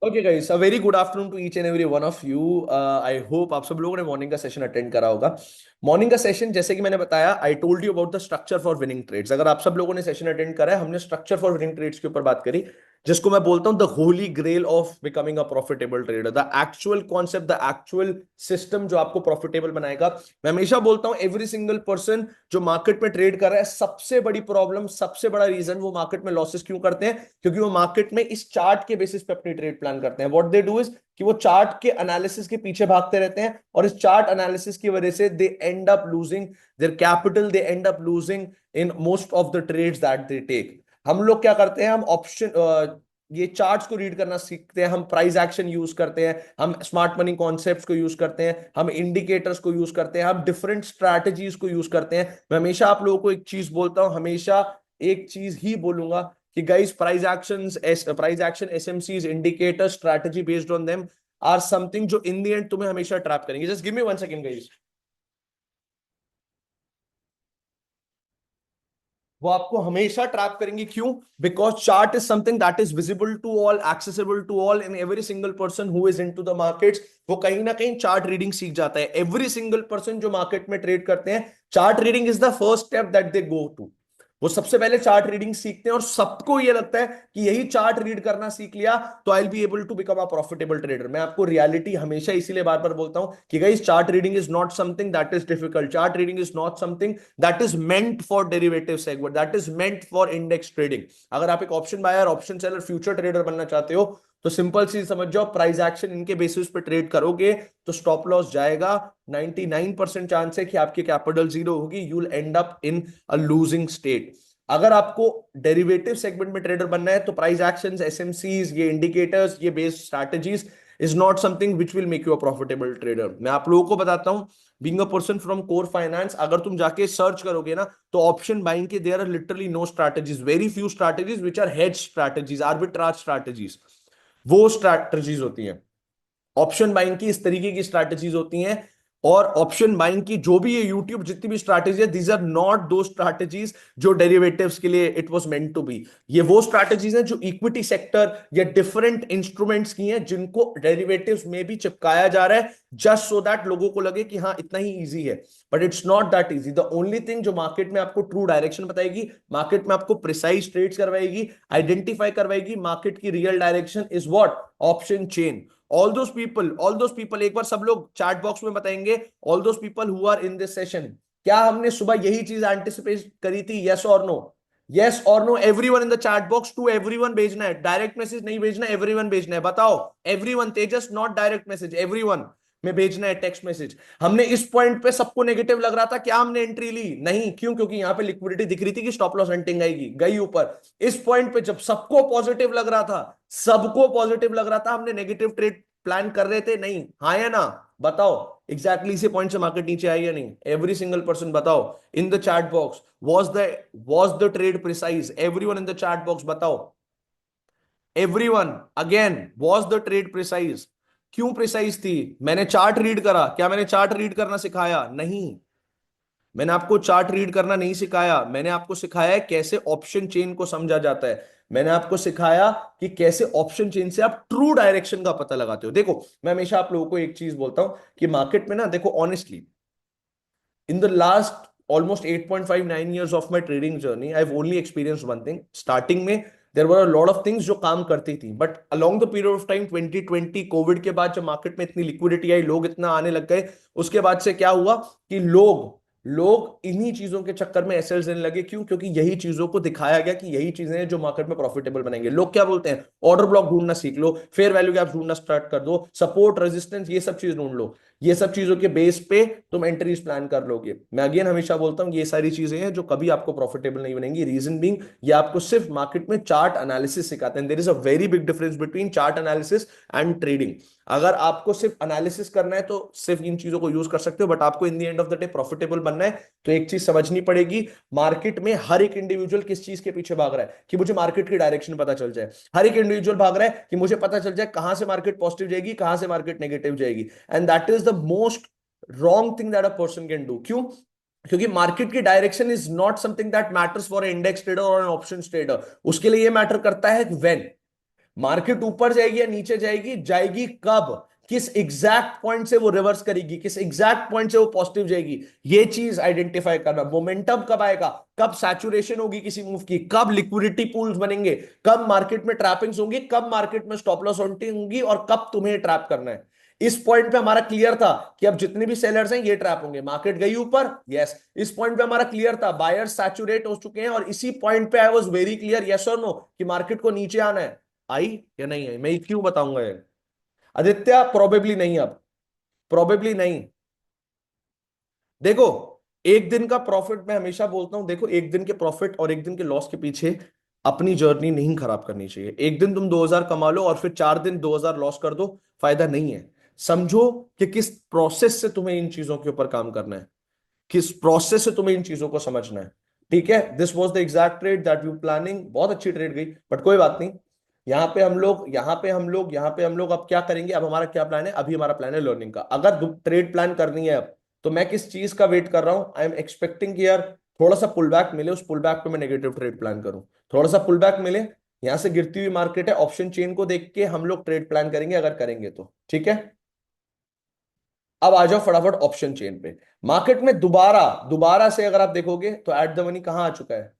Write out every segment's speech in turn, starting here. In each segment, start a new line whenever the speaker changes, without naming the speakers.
Okay guys, a very good afternoon to each and every one of you. I hope आप सब लोगों ने morning का session attend करा होगा। मॉर्निंग का सेशन, जैसे कि मैंने बताया, I told you about the structure for winning trades. अगर आप सब लोगों ने सेशन अटेंड करा है, हमने स्ट्रक्चर फॉर विनिंग ट्रेड्स के ऊपर बात करी, जिसको मैं बोलता हूं the holy grail of becoming a profitable trader, the actual concept, the actual system जो आपको प्रॉफिटेबल बनाएगा। मैं हमेशा बोलता हूं एवरी सिंगल पर्सन जो मार्केट में ट्रेड कर रहा है, सबसे बड़ी प्रॉब्लम, सबसे बड़ा रीजन वो मार्केट में लॉसेस क्यों करते हैं, क्योंकि वो मार्केट में इस चार्ट के बेसिस पे अपनी ट्रेड प्लान करते हैं। व्हाट दे डू इज कि वो चार्ट के एनालिसिस के पीछे भागते रहते हैं, और इस चार्ट एनालिसिस की वजह से they end up losing their capital, they end up losing in most of the trades that they take. हम लोग क्या करते हैं, हम ऑप्शन ये चार्ट्स को रीड करना सीखते हैं, हम प्राइस एक्शन यूज करते हैं, हम स्मार्ट मनी कॉन्सेप्ट्स को यूज करते हैं, हम इंडिकेटर्स को यूज करते हैं, हम डिफरेंट स्ट्रैटेजीज को यूज करते हैं। मैं हमेशा आप लोगों को एक चीज बोलता हूं, हमेशा एक चीज ही बोलूंगा कि guys, price action, SMCs, indicator, strategy based on them are something जो इन द एंड तुम्हें हमेशा ट्रैप करेंगे। Just give me one second guys. वो आपको हमेशा ट्रैप करेंगे, क्यों? Because chart is something that is visible to all, accessible to all, in every single person who is into the markets वो कहीं ना कहीं चार्ट रीडिंग सीख जाता है। एवरी सिंगल पर्सन जो मार्केट में ट्रेड करते हैं, chart reading is the first step that they go to. वो सबसे पहले चार्ट रीडिंग सीखते हैं, और सबको ये लगता है कि यही चार्ट रीड करना सीख लिया तो I will be able to become a profitable trader. मैं आपको रियलिटी हमेशा इसीलिए बार बार बोलता हूं कि guys, chart reading is not something that is difficult, chart reading is not something that is meant for derivative segment, that is meant for index trading. अगर आप एक option buyer, option seller, future trader बनना चाहते हो, तो simple सी समझ जाओ, प्राइस एक्शन इनके बेसिस पे ट्रेड करोगे तो स्टॉप लॉस जाएगा, 99% चांस है कि आपकी कैपिटल जीरो होगी, you will and up in a losing state. अगर आपको डेरिवेटिव सेगमेंट में ट्रेडर बनना है, तो प्राइस एक्शंस, एसएमसीज, ये इंडिकेटर्स, ये based strategies is not something which will make you a profitable trader. मैं आप लोगों को बताता हूं, being a person from core finance, अगर तुम जाके सर्च करोगे ना, तो ऑप्शन बाइंग के there are literally no strategies, very few strategies which are hedge strategies, arbitrage strategies. वो स्ट्रैटेजीज होती हैं ऑप्शन बाइंग की, इस तरीके की स्ट्रैटेजीज होती हैं। और ऑप्शन बाइंग की जो भी ये यूट्यूब जितनी भी स्ट्रैटेजी है, दीज आर नॉट दो स्ट्रैटेजीज जो डेरिवेटिव्स के लिए it was meant to be. ये वो स्ट्रैटेजीज हैं जो इक्विटी सेक्टर या डिफरेंट इंस्ट्रूमेंट्स की हैं, जिनको डेरिवेटिव्स में भी चिपकाया जा रहा है, जस्ट सो दैट लोगों को लगे कि हाँ इतना ही इजी है। But it's not that easy. The only thing जो मार्केट में आपको ट्रू डायरेक्शन बताएगी, मार्केट में आपको प्रिसाइज ट्रेड्स करवाएगी, आइडेंटिफाई करवाएगी मार्केट की real direction, is what? Option chain. All those people, एक बार सब लोग चैट बॉक्स में बताएंगे, all those people who are in this session, क्या हमने सुबह यही चीज एंटिसिपेट करी थी? यस और नो? यस और no, everyone in the chat box, to everyone भेजना है, डायरेक्ट मैसेज नहीं भेजना, एवरीवन भेजना है। बताओ everyone, Tejas, not direct message, everyone में भेजना है टेक्स्ट मैसेज। हमने इस पॉइंट पे सबको नेगेटिव लग रहा था, क्या हमने एंट्री ली? नहीं। क्यों? क्योंकि यहां पे लिक्विडिटी दिख रही थी कि स्टॉप लॉस हंटिंग आएगी, गई ऊपर। इस पॉइंट पे जब सबको पॉजिटिव लग रहा था, सबको पॉजिटिव लग रहा था, हमने नेगेटिव ट्रेड प्लान कर रहे थे? नहीं। हाँ या ना? बताओ एग्जैक्टली इसी पॉइंट से मार्केट नीचे आई या नहीं? एवरी सिंगल पर्सन बताओ in the chat box, was the trade precise? Everyone in the chat box बताओ, everyone again, was the trade precise? क्यों प्रिसाइज थी? मैंने चार्ट रीड करा, क्या मैंने चार्ट रीड करना सिखाया? नहीं। मैंने आपको चार्ट रीड करना नहीं सिखाया, मैंने आपको सिखाया है कैसे ऑप्शन चेन को समझा जाता है। मैंने आपको सिखाया कि कैसे ऑप्शन चेन से आप ट्रू डायरेक्शन का पता लगाते हो। देखो, मैं हमेशा आप लोगों को एक चीज बोलता हूं कि मार्केट में ना, देखो honestly, in the last almost 8.59 years of my trading journey, I've only experienced one thing. Starting में there were a lot of things जो काम करती थी, but along the period of time 2020 Covid के बाद जब मार्केट में इतनी लिक्विडिटी आई, लोग इतना आने लग गए, उसके बाद से क्या हुआ कि लोग लोग इन्हीं चीजों के चक्कर में एसएल लेने लगे। क्यों? क्योंकि यही चीजों को दिखाया गया कि यही चीजें हैं जो मार्केट में प्रॉफिटेबल बनेंगे। लोग क्या बोलते हैं? ऑर्डर ब्लॉक ढूंढना सीख लो, फेयर वैल्यू गैप ढूंढना स्टार्ट कर दो, सपोर्ट रेजिस्टेंस, ये सब चीज ढूंढ लो। ये सब चीजों के बेस पे तुम एंट्रीज प्लान कर लोगे। मैं अगेन हमेशा बोलता हूं, ये सारी चीजें हैं जो कभी आपको प्रॉफिटेबल नहीं बनेंगी। रीजन बीइंग, ये आपको सिर्फ मार्केट में चार्ट एनालिसिस सिखाते हैं। There is a very big difference between chart analysis and trading. अगर आपको सिर्फ एनालिसिस करना है तो सिर्फ इन चीजों को यूज कर सकते हो, बट आपको इन the end of the day profitable बनना है तो एक चीज समझनी पड़ेगी, मार्केट में हर एक इंडिविजुअल किस चीज के पीछे भाग रहा है कि मुझे मार्केट की डायरेक्शन पता चल जाए। हर एक इंडिविजुअल भाग रहा है कि मुझे पता चल जाए कहां से मार्केट पॉजिटिव जाएगी, कहां से मार्केट नेगेटिव जाएगी। And that is the most wrong thing that a person can do. क्यों? क्योंकि मार्केट की direction is not something that matters for index trader और एन ऑप्शन ट्रेडर। उसके लिए ये मैटर करता है व्हेन मार्केट ऊपर जाएगी या नीचे जाएगी, जाएगी कब, किस एग्जैक्ट पॉइंट से वो रिवर्स करेगी, किस एग्जैक्ट पॉइंट से वो पॉजिटिव जाएगी, ये चीज आइडेंटिफाई करना। मोमेंटम कब आएगा, कब सैचुरेशन होगी किसी मूव की, कब लिक्विडिटी पूल्स बनेंगे, कब मार्केट में ट्रैपिंग्स होंगी, कब मार्केट में स्टॉप लॉस होंगी, और कब तुम्हें ट्रैप करना है। इस पॉइंट पे हमारा क्लियर था कि अब जितने भी सेलर्स हैं ये ट्रैप होंगे। मार्केट गई ऊपर, यस, इस पॉइंट पे हमारा क्लियर था बायर्स सैचुरेट हो चुके हैं, और इसी पॉइंट पे आई वाज वेरी क्लियर, यस और नो, कि मार्केट को नीचे आना है। आई या नहीं आई, मैं क्यों बताऊंगा ये। आदित्य प्रोबेबली नहीं, अब प्रोबेबली नहीं। देखो, एक दिन का प्रॉफिट, मैं हमेशा बोलता हूं, देखो एक दिन के प्रॉफिट और एक दिन के लॉस के पीछे अपनी जर्नी नहीं खराब करनी चाहिए। एक दिन तुम 2000 कमा लो और फिर 4 दिन 2000 लॉस कर दो, फायदा नहीं है। समझो कि किस प्रोसेस से तुम्हें इन चीजों के ऊपर काम करना है, किस प्रोसेस से तुम्हें इन चीजों को समझना है। ठीक है, this was the exact trade that you planning, बहुत अच्छी ट्रेड गई, बट कोई बात नहीं। यहाँ पे हम लोग अब क्या करेंगे, अब हमारा क्या प्लान है, अभी हमारा प्लान है लर्निंग का। अगर ट्रेड प्लान करनी है अब, तो मैं किस चीज का वेट कर रहा हूं, आई एम एक्सपेक्टिंग कि यार थोड़ा सा पुल बैक मिले, उस पुल बैक पे मैं नेगेटिव ट्रेड प्लान करूं। थोड़ा सा पुल बैक मिले, यहां से गिरती हुई मार्केट है, ऑप्शन चेन को देख के हम लोग ट्रेड प्लान करेंगे, अगर करेंगे तो ठीक है। अब आ जाओ फटाफट ऑप्शन चेन पे। मार्केट में दोबारा दोबारा से अगर आप देखोगे तो एट द मनी कहां आ चुका है,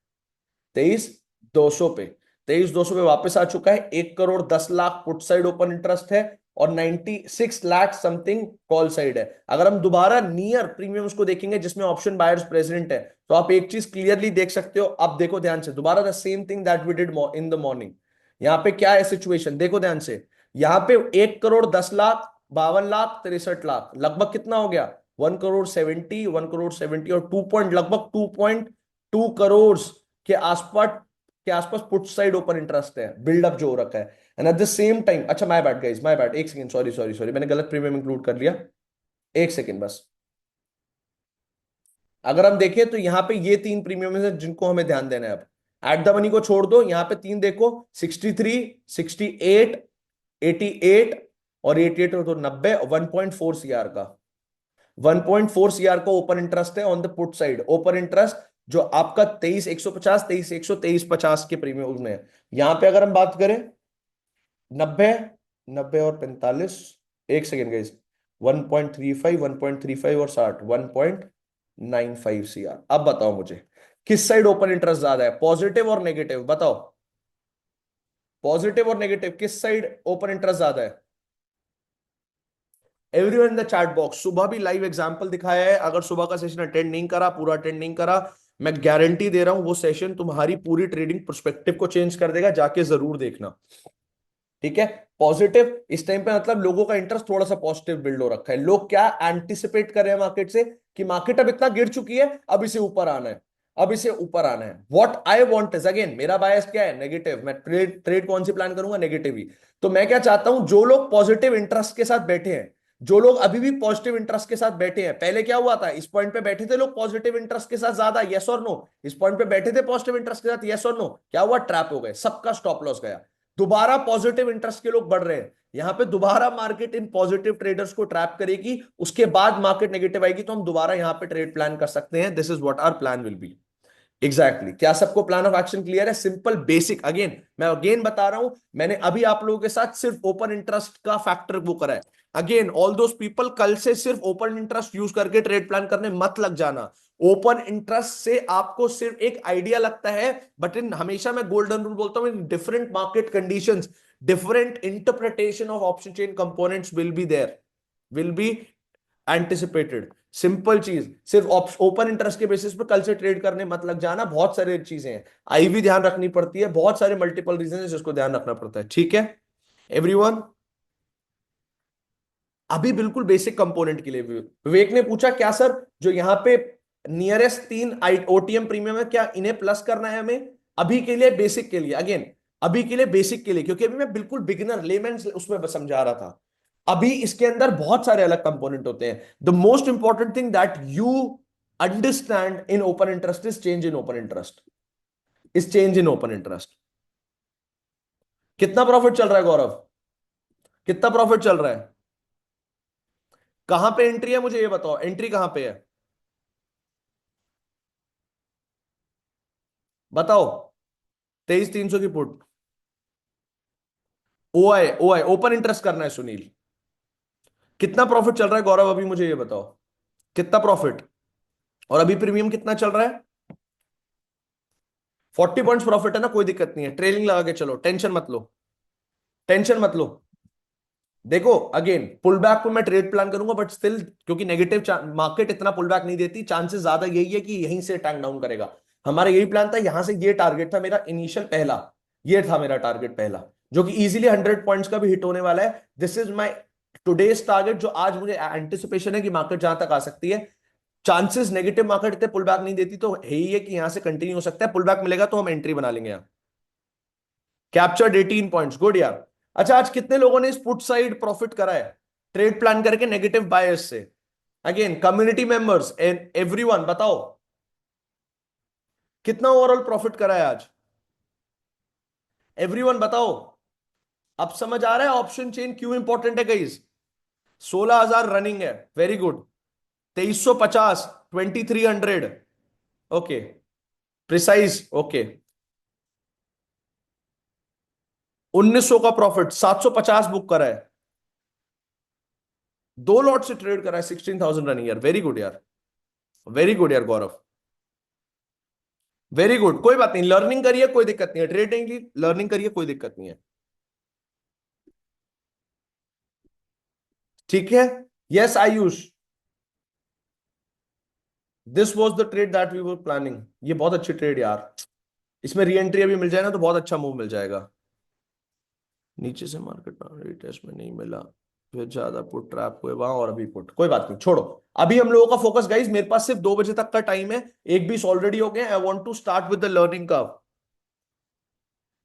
23,200 पे। 23,200 पे वापस आ चुका है। 1,10,00,000 पुट साइड ओपन इंटरेस्ट है, और 96 लाख समथिंग कॉल साइड है। अगर हम दोबारा नियर प्रीमियम्स को देखेंगे जिसमें ऑप्शन बायर्स प्रेजेंट है, तो आप एक चीज क्लियरली देख सकते हो। अब देखो ध्यान से, दोबारा the same thing that we did in the morning. यहां पे क्या है सिचुएशन, देखो ध्यान से। यहां पे 1,10,00,000, 52,00,000, 63,00,000, लगभग कितना हो गया, 1,70,00,000, 1,70,00,000 और 2 पॉइंट, लगभग 2.2 करोड़ के आसपास पुट साइड ओपन इंटरेस्ट है, बिल्डअप जो हो रखा है। And at the same time, अच्छा my bad guys, my bad, एक सेकंड, सॉरी सॉरी सॉरी, मैंने गलत प्रीमियम इंक्लूड कर लिया। एक सेकंड बस। अगर हम देखें तो यहाँ पे ये 3 प्रीमियम है जिनको हमें ध्यान देना है अब। एट द मनी को छोड़ दो, यहाँ पे 3 देखो, 63, 68, 88 और 88 और तो 90, 1.4 सीआर का, 1.4 सीआर का ओपन इंटरेस्ट है on the put side. Open interest जो आपका 23,150, 23,100, 23,50 के प्रीमियम में है। यहां पे अगर हम बात करें 90, 90 और 45, एक सेकेंड गाइस, 1.35, 1.35 और 60, 1.95 सीआर। अब बताओ मुझे किस साइड ओपन इंटरेस्ट ज्यादा है, पॉजिटिव और नेगेटिव, बताओ। पॉजिटिव और नेगेटिव, किस साइड ओपन इंटरेस्ट ज्यादा है। Everyone in the chat box, सुबह भी लाइव एग्जांपल दिखाया है, अगर सुबह का सेशन अटेंड नहीं करा, पूरा अटेंड नहीं करा, मैं गारंटी दे रहा हूं वो सेशन तुम्हारी पूरी ट्रेडिंग पर्सपेक्टिव को चेंज कर देगा, जाके जरूर देखना। ठीक है, पॉजिटिव इस टाइम पे मतलब लोगों का इंटरेस्ट थोड़ा सा पॉजिटिव बिल्ड हो रखा है। लोग क्या एंटिसिपेट कर रहे हैं मार्केट से, कि मार्केट अब इतना गिर चुकी है, अब इसे ऊपर आना है, अब इसे ऊपर आना है। What I want is, again मेरा बायस क्या है, नेगेटिव। मैं ट्रेड ट्रेड कौन सी प्लान करूंगा, नेगेटिव ही। तो मैं क्या चाहता हूं, जो लोग पॉजिटिव इंटरेस्ट के साथ बैठे हैं, जो लोग अभी भी पॉजिटिव इंटरेस्ट के साथ बैठे हैं, पहले क्या हुआ था, इस पॉइंट पे बैठे थे लोग पॉजिटिव इंटरेस्ट के साथ ज्यादा, यस और नो। इस पॉइंट पे बैठे थे पॉजिटिव इंटरेस्ट के साथ, यस और नो, क्या हुआ, ट्रैप हो गए, सबका स्टॉप लॉस गया। दोबारा पॉजिटिव इंटरेस्ट के लोग बढ़ रहे हैं, यहां पे दोबारा मार्केट इन पॉजिटिव ट्रेडर्स को ट्रैप करेगी, उसके बाद मार्केट नेगेटिव आएगी, तो हम दोबारा यहां पे ट्रेड प्लान कर सकते हैं। This is what our plan will be. Exactly क्या सबको प्लान ऑफ एक्शन क्लियर है, सिंपल बेसिक। अगेन मैं अगेन बता रहा हूं, मैंने अभी आप लोगों के साथ सिर्फ ओपन इंटरेस्ट का फैक्टर वो करा है। अगेन ऑल दोस पीपल, कल से सिर्फ ओपन इंटरेस्ट यूज करके ट्रेड प्लान करने मत लग जाना। ओपन इंटरेस्ट से आपको सिर्फ एक आइडिया लगता है, बट इन हमेशा मैं गोल्डन रूल बोलता हूं, in different market conditions different interpretation of option chain components will be there, will be anticipated. Simple चीज, सिर्फ ओपन इंटरेस्ट के बेसिस पे कल से ट्रेड करने मत लग जाना। बहुत सारी चीजें हैं, आई भी ध्यान रखनी पड़ती है, बहुत सारे मल्टीपल रीजन है जिसको ध्यान रखना पड़ता है। ठीक है एवरीवन, अभी बिल्कुल बेसिक कंपोनेंट के लिए विवेक ने पूछा क्या सर, जो यहाँ पे नियरेस्ट 3 ओटीएम प्रीमियम है, क्या इन्हें प्लस करना है हमें। अभी के लिए बेसिक के लिए, अगेन अभी के लिए बेसिक के लिए, क्योंकि अभी मैं बिल्कुल बिगिनर लेमैन उसमें समझा रहा था। अभी इसके अंदर बहुत सारे अलग कंपोनेंट होते हैं। The most important thing that you understand in open interest is change in open interest, is change in open interest. कितना प्रॉफिट चल रहा है गौरव, कितना प्रॉफिट चल रहा है, कहां पे एंट्री है, मुझे ये बताओ, एंट्री कहां पे है, बताओ। 23,300 की put, O I open interest करना है सुनील। कितना प्रॉफिट चल रहा है गौरव, अभी मुझे ये बताओ, कितना प्रॉफिट, और अभी प्रीमियम कितना चल रहा है? 40 पॉइंट्स प्रॉफिट है ना, कोई दिक्कत नहीं है, ट्रेलिंग लगा के चलो, टेंशन मत लो, टेंशन मत लो। देखो अगेन पुल बैक को मैं ट्रेड प्लान करूंगा, बट स्टिल क्योंकि नेगेटिव मार्केट इतना पुल बैक नहीं देती, चांसेस ज्यादा यही है कि यहीं से टैंक डाउन करेगा। हमारा यही प्लान था, यहां से ये टारगेट था मेरा इनिशियल पहला, ये था मेरा टारगेट पहला, जो कि इजीली 100 पॉइंट्स का भी हिट होने वाला है। This is my today's target, जो आज मुझे एंटिसिपेशन है कि मार्केट जहां तक आ सकती है। चांसेस नेगेटिव मार्केट इतने पुल बैक नहीं देती, तो है ही है कि यहां से कंटिन्यू हो सकता है, पुल बैक मिलेगा तो हम एंट्री बना लेंगे यहाँ। कैप्चर्ड 18 पॉइंट्स, गुड यार। अच्छा, आज कितने लोगों ने इस पुट साइड प्रॉफिट करा है ट्रेड प्लान करके नेगेटिव बायस से? Again community members and everyone बताओ, कितना ओवरऑल प्रॉफिट करा है आज? एवरीवन बताओ। अब समझ आ रहा है ऑप्शन चेन क्यों इंपॉर्टेंट है गाइस? 16,000 रनिंग है, very good. 2350, 2300, okay, precise, okay. 1900 का प्रॉफिट, 750 बुक करा है, 2 लॉट से ट्रेड करा है, 16,000 रनिंग यार, वेरी गुड यार, वेरी गुड यार गौरव, वेरी गुड। कोई बात नहीं, लर्निंग करिए, कोई दिक्कत नहीं है, ट्रेडिंग की लर्निंग करिए, कोई दिक्कत नहीं है, ठीक है। Yes Ayush, this was the trade that we were planning, ये बहुत अच्छी ट्रेड यार, इसमें री एंट्री अभी मिल जाए ना तो बहुत अच्छा मूव मिल जाएगा। नीचे से मार्केट टेस्ट में नहीं मिला, फिर ज्यादा पुट ट्रैप हुए वहां, और अभी पुट, कोई बात नहीं, छोड़ो। अभी हम लोगों का फोकस गाइस, मेरे पास सिर्फ 2 बजे तक का टाइम है, 1:20 ऑलरेडी हो गए, I want to start with the learning curve.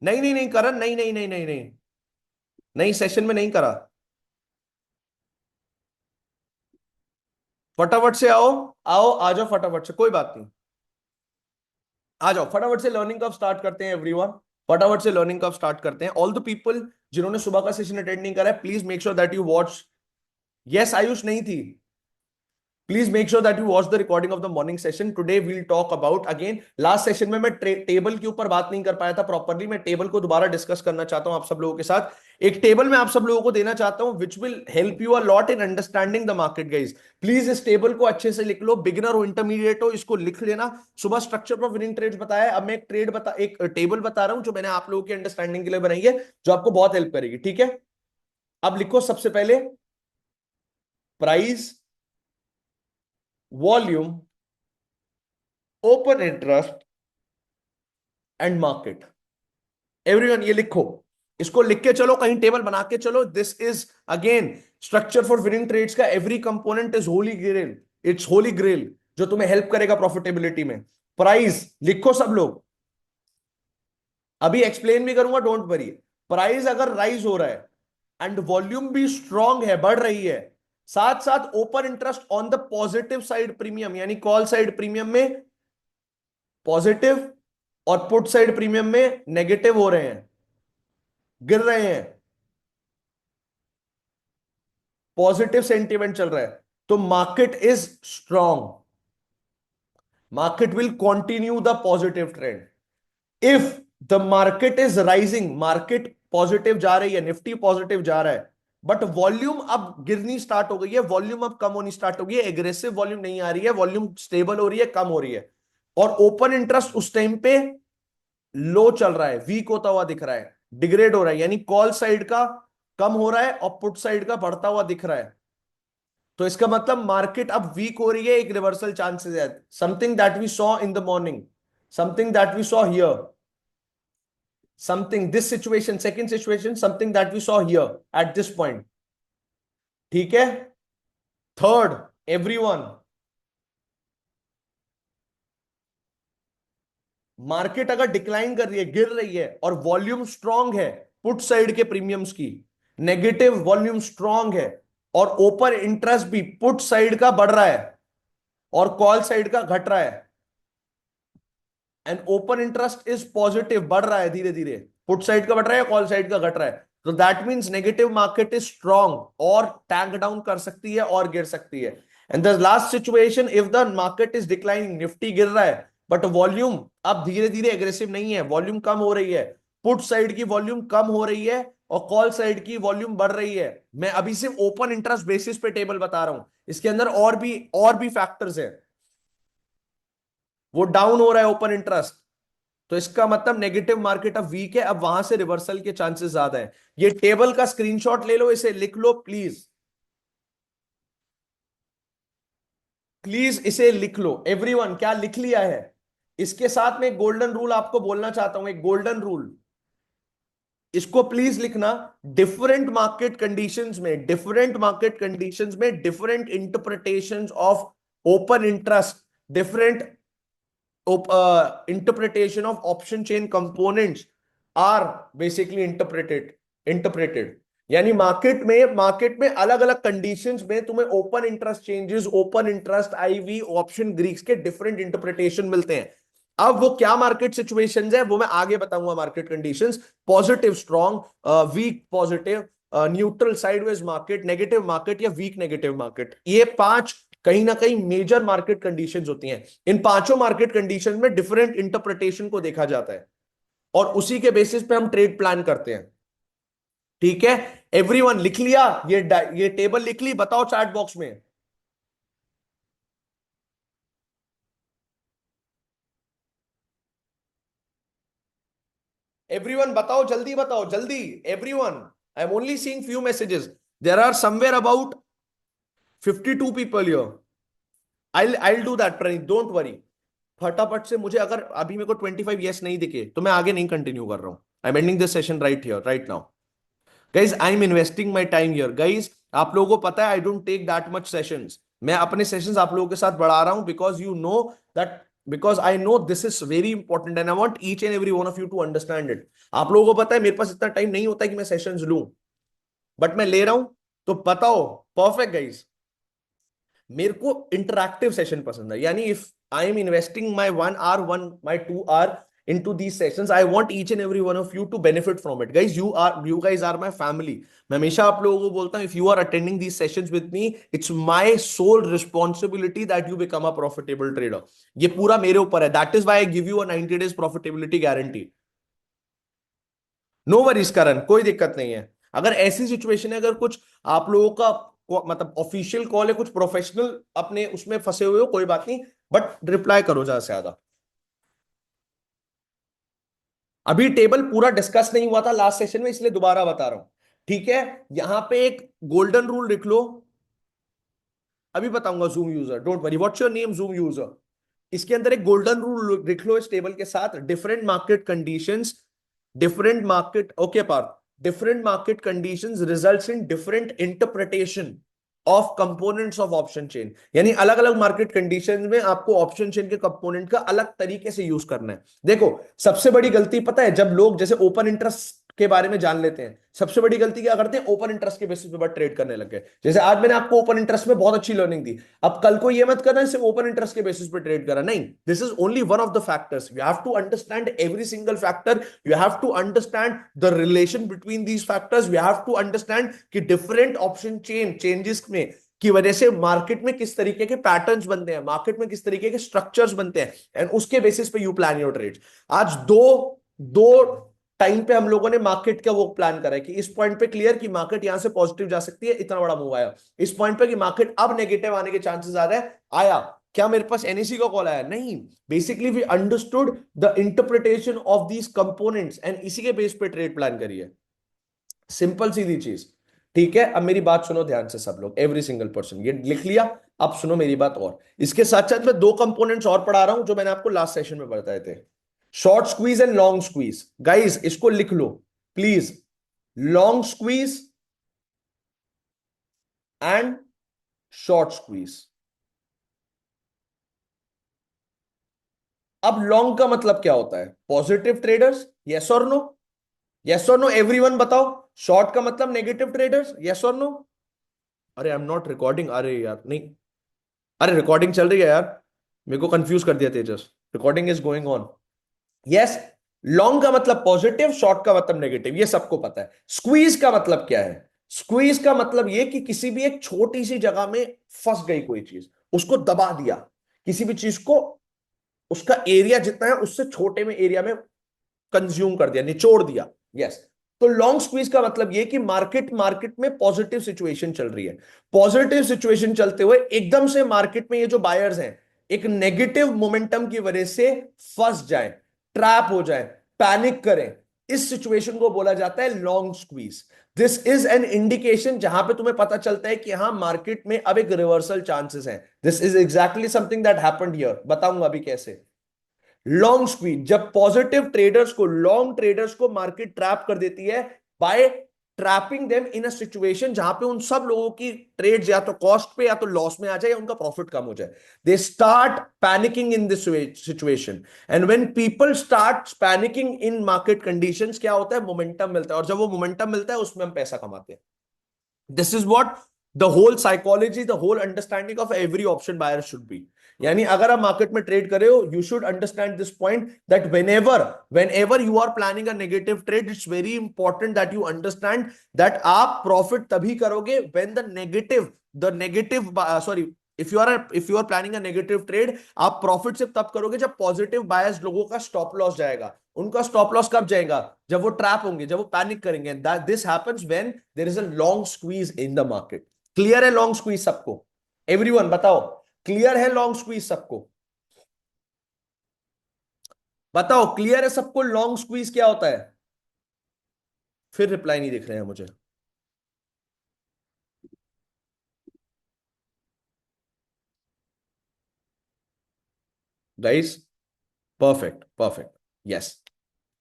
नहीं नहीं नहीं करण, नहीं नहीं नहीं नहीं नहीं, नहीं सेशन में नहीं करा। फटाफट से आओ, आओ आ जाओ फटाफट से, कोई बात नहीं, आ जाओ फटाफट से, लर्निंग कब स्टार्ट करते हैं एवरीवन, फटाफट से लर्निंग कब स्टार्ट करते हैं। ऑल द पीपल जिन्होंने सुबह का सेशन अटेंड नहीं करा है, please make sure that you watch. Yes Ayush नहीं थी, please make sure that you watch the recording of the morning session. Today we'll talk about again, last session में मैं टेबल के ऊपर बात नहीं कर पाया था प्रॉपरली, मैं टेबल को दोबारा डिस्कस करना चाहता हूं आप सब लोगों के साथ। एक टेबल मैं आप सब लोगों को देना चाहता हूं which will help you a lot in understanding the market guys. Please इस टेबल को अच्छे से लिख लो, बिगिनर हो इंटरमीडिएट हो, इसको लिख लेना। सुबह स्ट्रक्चर ऑफ विनिंग ट्रेड्स बताया, अब मैं एक टेबल बता रहा हूं जो मैंने आप लोगों की अंडरस्टैंडिंग के लिए बनाई है, जो आपको बहुत हेल्प करेगी, ठीक है। अब लिखो सबसे पहले price, volume, open interest and market. Everyone ये लिखो, इसको लिख के चलो, कहीं टेबल बना के चलो। This is again structure for winning trades का every component is holy grail, it's holy grail, जो तुम्हें हेल्प करेगा प्रॉफिटेबिलिटी में। प्राइस लिखो सब लोग, अभी एक्सप्लेन भी करूंगा, डोंट वरी। प्राइस अगर राइज हो रहा है एंड वॉल्यूम भी स्ट्रांग है, बढ़ रही है, साथ साथ open interest on the positive side premium, यानी कॉल साइड प्रीमियम में पॉजिटिव और पुट साइड प्रीमियम में नेगेटिव हो रहे हैं, गिर रहे हैं, पॉजिटिव सेंटिमेंट चल रहा है, तो market is strong, market will continue the positive trend. If the market is rising, market positive जा रही है, निफ्टी पॉजिटिव जा रहा है, बट वॉल्यूम अब गिरनी स्टार्ट हो गई है, वॉल्यूम अब कम होनी स्टार्ट हो गई है, एग्रेसिव वॉल्यूम नहीं आ रही है, वॉल्यूम स्टेबल हो रही है, कम हो रही है, और ओपन इंटरेस्ट उस टाइम पे लो चल रहा है, वीक होता हुआ दिख रहा है, डिग्रेड हो रहा है, यानी कॉल साइड का कम हो रहा है और पुट साइड का बढ़ता हुआ दिख रहा है, तो इसका मतलब मार्केट अब वीक हो रही है, एक रिवर्सल चांसेस है, something that we saw in the morning, something that we saw here, something this situation, second situation, something that we saw here at this point, ठीक है। थर्ड, एवरीवन, मार्केट अगर decline कर रही है, गिर रही है, और वॉल्यूम स्ट्रांग है पुट साइड के प्रीमियम्स की, नेगेटिव वॉल्यूम स्ट्रांग है, और ओपन इंटरेस्ट भी पुट साइड का बढ़ रहा है और कॉल साइड का घट रहा है, and open interest is positive, बढ़ रहा है धीरे धीरे, पुट साइड का बढ़ रहा है, कॉल साइड का घट रहा है, तो that means negative market is strong और टैंक डाउन कर सकती है और गिर सकती है। And the last situation, if the market is declining, Nifty गिर रहा है बट वॉल्यूम अब धीरे धीरे एग्रेसिव नहीं है, वॉल्यूम कम हो रही है, पुट साइड की वॉल्यूम कम हो रही है, और कॉल साइड की वॉल्यूम बढ़ रही है। मैं अभी सिर्फ ओपन इंटरेस्ट बेसिस पे टेबल बता रहा हूं, इसके अंदर और भी फैक्टर्स हैं। वो डाउन हो रहा है ओपन इंटरेस्ट, तो इसका मतलब नेगेटिव मार्केट अब वीक है, अब वहां से रिवर्सल के चांसेस ज्यादा है। ये टेबल का स्क्रीनशॉट ले लो, इसे लिख लो प्लीज, प्लीज इसे लिख लो एवरीवन। क्या लिख लिया है? इसके साथ में एक गोल्डन रूल आपको बोलना चाहता हूं, एक गोल्डन रूल, इसको प्लीज लिखना। डिफरेंट मार्केट कंडीशंस में different interpretations of open interest, different interpretation of option chain components are basically interpreted। यानी मार्केट में अलग अलग कंडीशंस में तुम्हें open interest changes, open interest, IV, option Greeks के डिफरेंट इंटरप्रिटेशन मिलते हैं। अब वो क्या मार्केट सिचुएशंस है वो मैं आगे बताऊंगा। Market conditions, positive strong, weak positive, neutral sideways market, negative market या वीक नेगेटिव मार्केट, ये पांच कहीं ना कहीं मेजर मार्केट कंडीशंस होती हैं। इन पांचों मार्केट कंडीशंस में डिफरेंट इंटरप्रिटेशन को देखा जाता है और उसी के बेसिस पे हम ट्रेड प्लान करते हैं। ठीक है, एवरीवन लिख लिया? ये टेबल लिख ली? बताओ चैट बॉक्स में। एवरीवन बताओ, जल्दी बताओ, जल्दी। Everyone, I am only seeing few messages, there are somewhere about 52 people here. I do that Praneet, don't worry. फटाफट से मुझे, अगर अभी मेरे को 25 यस नहीं दिखे तो मैं आगे नहीं कंटिन्यू कर रहा हूं। I am ending this session right here right now. Guys I am investing my time here. Guys आप लोगों को पता है I don't take that much sessions. मैं अपने सेशंस आप लोगों के साथ बढ़ा रहा हूं because you know that, because I know this is very important and I want each and every one of you to understand it. आप लोगों को पता है मेरे पास इतना टाइम नहीं होता कि मैं सेशंस लूं, बट मैं ले रहा हूं। तो बताओ, परफेक्ट गाइज। मेरे को इंटरैक्टिव सेशन पसंद है, यानी if I am investing my 1 hour, my 2 hour into these sessions, I want each and every one of you to benefit from it guys। you guys are my family। मैं हमेशा आप लोगों को बोलता हूं, if you are attending these sessions with me, it's my sole responsibility that you become a profitable trader। ये पूरा मेरे ऊपर है, that is why I give you a 90 days profitability guarantee। No worries Karan, कोई दिक्कत नहीं है। अगर ऐसी सिचुएशन है, अगर कुछ आप लोगों का मतलब ऑफिशियल कॉल है, कुछ प्रोफेशनल अपने उसमें फंसे हुए हो, कोई बात नहीं, बट रिप्लाई करो ज्यादा से ज्यादा। अभी टेबल पूरा डिस्कस नहीं हुआ था लास्ट सेशन में, इसलिए दोबारा बता रहा हूं। ठीक है, यहां पे एक गोल्डन रूल लिख लो, अभी बताऊंगा। Zoom user, don't worry, what's your name zoom user. इसके अंदर एक गोल्डन रूल लिख लो इस टेबल के साथ। Different market conditions, different market, okay Parth, different market conditions results in different interpretation of components of option chain. यानी अलग अलग मार्केट कंडीशन में आपको ऑप्शन चेन के कंपोनेंट का अलग तरीके से यूज करना है। देखो, सबसे बड़ी गलती पता है, जब लोग जैसे ओपन इंटरेस्ट के बारे में जान लेते हैं, सबसे बड़ी गलती क्या करते हैं, ओपन इंटरेस्ट के बेसिस पे ट्रेड करने लग गए। जैसे आज मैंने आपको ओपन इंटरेस्ट में बहुत अच्छी लर्निंग दी, अब कल को ये मत करना सिर्फ ओपन इंटरेस्ट के बेसिस पे ट्रेड करा, नहीं। This is only one of the factors, you have to understand every single factor. You have to understand the relation between these factors. You have to understand कि different option changes में की वजह से market में किस तरीके के patterns बनते हैं, मार्केट में किस तरीके के स्ट्रक्चर्स बनते हैं, एंड उसके बेसिस पे यू प्लान योर ट्रेड। आज दो दो टाइम पे हम लोगों ने मार्केट का वो प्लान करा है कि इस पॉइंट पे क्लियर कि मार्केट यहां से पॉजिटिव जा सकती है, इतना बड़ा मूव आया। इस पॉइंट पे कि मार्केट अब नेगेटिव आने के चांसेस आ रहे हैं, आया। क्या मेरे पास एनएसी का कॉल आया? नहीं। Basically we understood the interpretation of these components and इसी के बेस पे ट्रेड प्लान करिए। सिंपल सीधी चीज। ठीक है, अब मेरी बात सुनो ध्यान से सब लोग, एवरी सिंगल पर्सन, ये लिख लिया? अब सुनो मेरी बात, और इसके साथ साथ मैं दो कंपोनेंट्स और पढ़ा रहा हूं जो मैंने आपको लास्ट सेशन में बताए थे। Short squeeze and long squeeze. Guys इसको लिख लो please, long squeeze and short squeeze. अब लॉन्ग का मतलब क्या होता है? पॉजिटिव ट्रेडर्स, यस और नो? यस और नो एवरीवन बताओ। शॉर्ट का मतलब नेगेटिव ट्रेडर्स, यस और नो? अरे आई एम नॉट रिकॉर्डिंग, अरे यार नहीं, अरे रिकॉर्डिंग चल रही है यार, मेरे को कंफ्यूज कर दिया Tejas. Recording is going on. Yes, long का मतलब पॉजिटिव, शॉर्ट का मतलब नेगेटिव, ये सबको पता है। स्क्वीज का मतलब क्या है? स्क्वीज का मतलब ये कि किसी भी एक छोटी सी जगह में फंस गई कोई चीज, उसको दबा दिया, किसी भी चीज को उसका एरिया जितना है उससे छोटे में एरिया में कंज्यूम कर दिया, निचोड़ दिया। यस। तो लॉन्ग स्क्वीज का मतलब ये कि मार्केट मार्केट में पॉजिटिव सिचुएशन चल रही है, पॉजिटिव सिचुएशन चलते हुए एकदम से मार्केट में ये जो बायर्स हैं एक नेगेटिव मोमेंटम की वजह से फंस जाए, ट्रैप हो जाए, पैनिक करें, इस सिचुएशन को बोला जाता है long squeeze. This is an indication जहां पे तुम्हें पता चलता है कि हाँ मार्केट में अब एक रिवर्सल चांसेस हैं। This is exactly something that happened here, बताऊंगा अभी कैसे। लॉन्ग स्क्वीज, जब पॉजिटिव ट्रेडर्स को, लॉन्ग ट्रेडर्स को मार्केट ट्रैप कर देती है by trapping them in a situation जहां पे उन सब लोगों की ट्रेड्स या तो कॉस्ट पे या तो लॉस में आ जाए या उनका प्रॉफिट कम हो जाए। They start panicking in this situation, and when people start panicking in market conditions, क्या होता है, मोमेंटम मिलता है, और जब वो मोमेंटम मिलता है उसमें हम पैसा कमाते हैं। This is what the whole psychology, the whole understanding of every option buyer should be. यानी अगर आप मार्केट में ट्रेड कर रहे हो, you should understand this point that whenever you are planning a negative trade, it's very important that you understand that आप profit तभी करोगे when sorry, if you are planning a negative trade, आप profit सिर्फ तब करोगे जब positive buyers लोगों का स्टॉप लॉस जाएगा। उनका स्टॉप लॉस कब जाएगा, जब वो ट्रैप होंगे, जब वो पैनिक करेंगे। This happens when there is a long squeeze in the market. Clear है लॉन्ग स्क्वीज सबको? एवरीवन बताओ, क्लियर है लॉन्ग स्क्वीज सबको? बताओ क्लियर है सबको लॉन्ग स्क्वीज क्या होता है? फिर रिप्लाई नहीं दिख रहे हैं मुझे। Guys, perfect perfect, yes.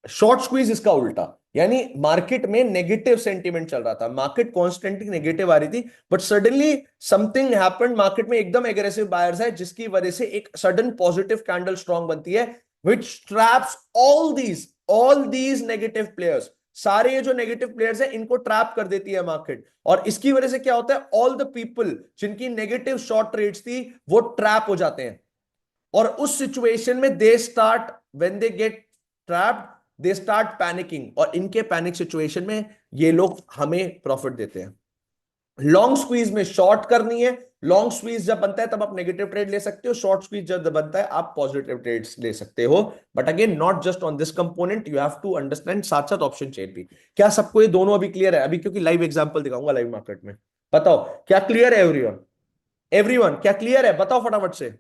Short squeeze इसका उल्टा, यानी मार्केट में नेगेटिव सेंटीमेंट चल रहा था, मार्केट कॉन्स्टेंटली नेगेटिव आ रही थी, but suddenly something happened, market में एकदम एग्रेसिव बायर्स है जिसकी वजह से एक सडन पॉजिटिव कैंडल स्ट्रांग बनती है, which traps all these negative players. सारे ये जो नेगेटिव प्लेयर्स हैं इनको ट्रैप कर देती है मार्केट, और इसकी वजह से क्या होता है, ऑल द पीपल जिनकी नेगेटिव शॉर्ट ट्रेड्स थी वो ट्रैप हो जाते हैं, और उस सिचुएशन में they start, when they get trapped, they start panicking, और इनके पैनिक सिचुएशन में ये लोग हमें प्रॉफिट देते हैं। लॉन्ग स्क्वीज में शॉर्ट करनी है, लॉन्ग स्क्वीज जब बनता है तब आप नेगेटिव ट्रेड ले सकते हो, शॉर्ट स्क्वीज जब बनता है आप पॉजिटिव ट्रेड्स ले सकते हो। But again not just on this component, you have to understand साथ साथ ऑप्शन चेन भी। क्या सबको ये दोनों अभी क्लियर है? अभी क्योंकि लाइव एग्जांपल दिखाऊंगा लाइव मार्केट में। बताओ क्या क्लियर है एवरीवन? एवरीवन क्या क्लियर है, बताओ फटाफट से।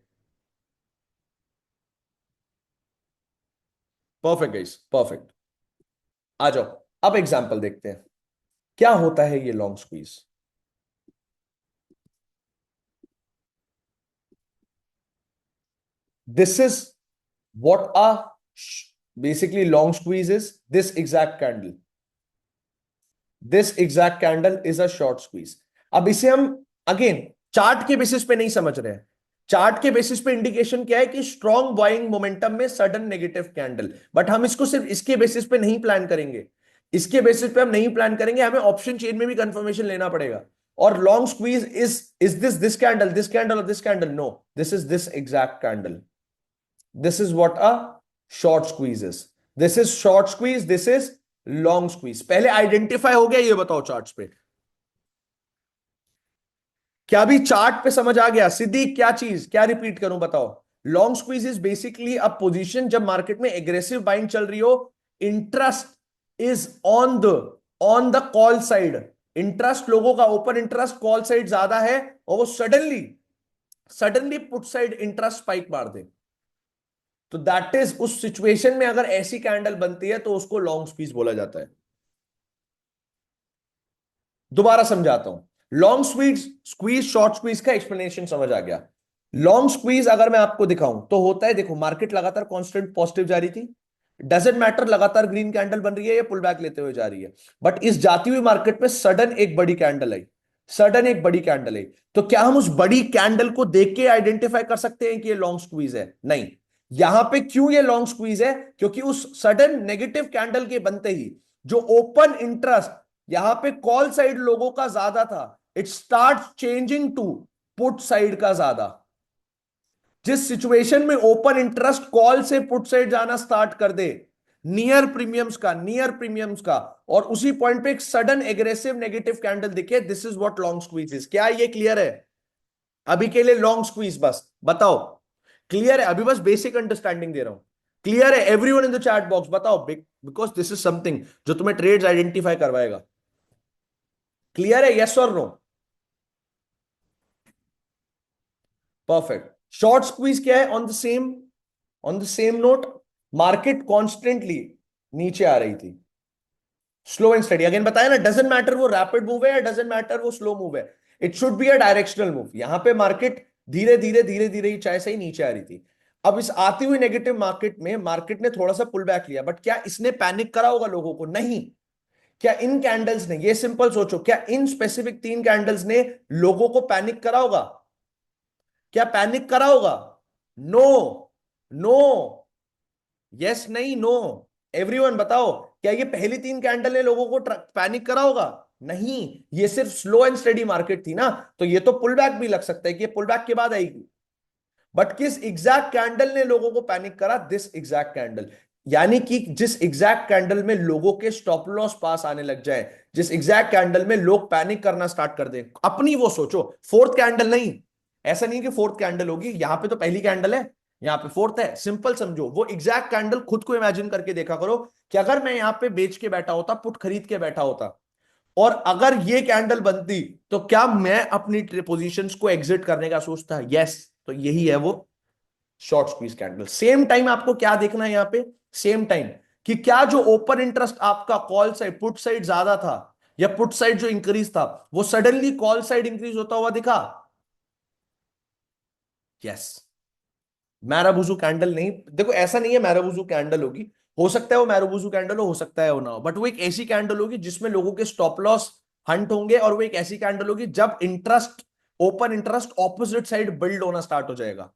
Perfect guys, perfect. आ जाओ, अब एग्जांपल देखते हैं क्या होता है ये long squeeze. This is what a basically long squeeze is, this exact candle is a short squeeze। अब इसे हम अगेन चार्ट के बेसिस पे नहीं समझ रहे हैं। चार्ट के बेसिस पे इंडिकेशन क्या है कि स्ट्रॉन्ग बाइंग मोमेंटम में सडन नेगेटिव कैंडल, बट हम इसको सिर्फ इसके बेसिस पे नहीं प्लान करेंगे, इसके बेसिस पे हम नहीं प्लान करेंगे, हमें ऑप्शन चेन में भी कंफर्मेशन लेना पड़ेगा। और long squeeze is this candle और this candle? No, this exact candle. This is what a short squeeze is. This is short squeeze, this is long squeeze। पहले आइडेंटिफाई हो गया, ये बताओ चार्ट्स पे क्या भी चार्ट पे समझ आ गया? सीधी क्या चीज, क्या रिपीट करूं बताओ? Long squeeze is basically a position जब मार्केट में एग्रेसिव बाइंग चल रही हो, interest is on the call side, interest लोगों का, ओपन इंटरेस्ट कॉल साइड ज्यादा है, और वो suddenly put side interest spike मार दे, तो दैट इज, उस सिचुएशन में अगर ऐसी कैंडल बनती है तो उसको लॉन्ग स्क्वीज बोला जाता है। दोबारा समझाता हूं, लॉन्ग स्क्वीज शॉर्ट स्क्वीज का एक्सप्लेनेशन समझ आ गया। लॉन्ग स्क्वीज अगर मैं आपको दिखाऊं तो होता है, देखो मार्केट लगातार कांस्टेंट पॉजिटिव जा रही थी, डजेंट मैटर लगातार ग्रीन कैंडल बन रही है या पुल बैक लेते हुए जा रही है, बट इस जाती हुई मार्केट में सडन एक बड़ी कैंडल आई, तो क्या हम उस बड़ी कैंडल को देख के आइडेंटिफाई कर सकते हैं कि ये लॉन्ग स्क्वीज है? नहीं। यहां पे क्यों ये लॉन्ग स्क्वीज है? क्योंकि उस सडन नेगेटिव कैंडल के बनते ही जो ओपन इंटरेस्ट यहां पे कॉल साइड लोगों का ज्यादा था, it start changing to put side का ज्यादा। जिस सिचुएशन में ओपन इंटरेस्ट कॉल से पुट साइड जाना स्टार्ट कर दे, नियर प्रीमियम्स का, और उसी पॉइंट पे एक सडन एग्रेसिव नेगेटिव कैंडल दिखे, this is what long squeeze is. क्या ये क्लियर है? अभी के लिए लॉन्ग स्क्वीज बस बताओ, क्लियर है? अभी बस बेसिक अंडरस्टैंडिंग दे रहा हूं। क्लियर है everyone in the chat box? बताओ, बिकॉज दिस इज समथिंग जो तुम्हें ट्रेड्स आइडेंटिफाई करवाएगा। क्लियर है, यस और नो? परफेक्ट। शॉर्ट स्क्वीज क्या है? On the same note, market constantly नीचे आ रही थी, स्लो एंड स्टडी। अगेन बताया ना, डजेंट मैटर वो रैपिड मूव है या डजेंट मैटर वो स्लो मूव है, it should be a directional move. यहां पे मार्केट धीरे धीरे ही चाहे सही नीचे आ रही थी। अब इस आती हुई नेगेटिव मार्केट में मार्केट ने थोड़ा सा पुल बैक लिया, बट क्या इसने पैनिक करा होगा लोगों को? नहीं। क्या इन कैंडल्स ने, ये सिंपल सोचो, क्या इन स्पेसिफिक 3 कैंडल्स ने लोगों को पैनिक करा होगा? क्या पैनिक करा होगा? नो। नो। यस, नहीं, नो। एवरीवन बताओ, क्या ये पहली 3 कैंडल ने लोगों को पैनिक करा होगा? नहीं। ये सिर्फ स्लो एंड स्टेडी मार्केट थी ना, तो ये तो पुल बैक भी लग सकता है कि ये पुल बैक के बाद आएगी। बट किस एग्जैक्ट कैंडल ने लोगों को पैनिक करा? This exact candle. यानी कि जिस एग्जैक्ट कैंडल में लोगों के स्टॉप लॉस पास आने लग जाए, जिस एग्जैक्ट कैंडल में लोग पैनिक करना स्टार्ट कर दें, अपनी वो सोचो, फोर्थ कैंडल नहीं। ऐसा नहीं कि फोर्थ कैंडल होगी, यहां पे तो पहली कैंडल है, यहां पे फोर्थ है। सिंपल समझो, वो एग्जैक्ट कैंडल खुद को इमेजिन करके देखा करो कि अगर मैं यहां पे बेच के बैठा होता, पुट खरीद के बैठा होता, और अगर ये कैंडल बनती, तो क्या मैं अपनी पोजीशंस को एग्जिट करने का सोचता? यस। तो यही है वो short squeeze candle. Same time आपको क्या देखना है यहां पे? सेम टाइम, कि क्या जो ओपन इंटरेस्ट आपका कॉल साइड, पुट साइड ज्यादा था, या पुट साइड जो इंक्रीज था, वो सडनली कॉल साइड इंक्रीज होता हुआ दिखा? यस। मैराबुजू कैंडल नहीं, देखो ऐसा नहीं है मैराबुजू कैंडल होगी, हो सकता है वो मैराबुजू कैंडल हो सकता है वो ना हो, बट वो एक ऐसी कैंडल होगी जिसमें लोगों के स्टॉप लॉस हंट होंगे, और वो एक ऐसी कैंडल होगी जब interest, open interest opposite side build होना स्टार्ट हो जाएगा।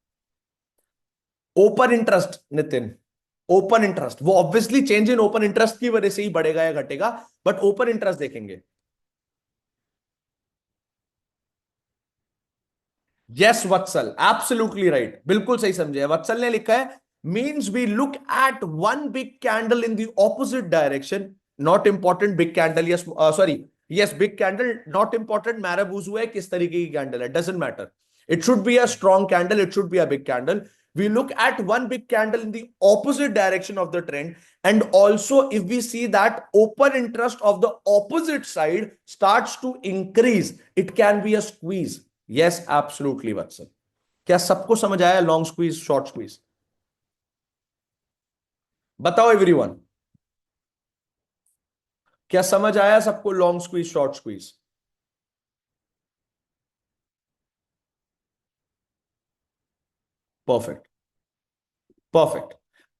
Open interest Nitin, open interest वो obviously change in open interest की वजह से ही बढ़ेगा या घटेगा, बट ओपन इंटरेस्ट देखेंगे। यस वत्सल, एब्सोल्युटली राइट, बिल्कुल सही समझे। वत्सल ने लिखा है, means we look at one big candle in the opposite direction, not important big candle, yes sorry, yes big candle, not important मैराबूजू है किस तरीके की कैंडल है, doesn't matter, it should be a strong candle, it should be a big candle. We look at one big candle in the opposite direction of the trend, and also if we see that open interest of the opposite side starts to increase, it can be a squeeze. Yes, absolutely वत्सल। क्या सबको समझ आया long squeeze short squeeze? बताओ everyone, क्या समझ आया सबको long squeeze short squeeze? Perfect. Perfect.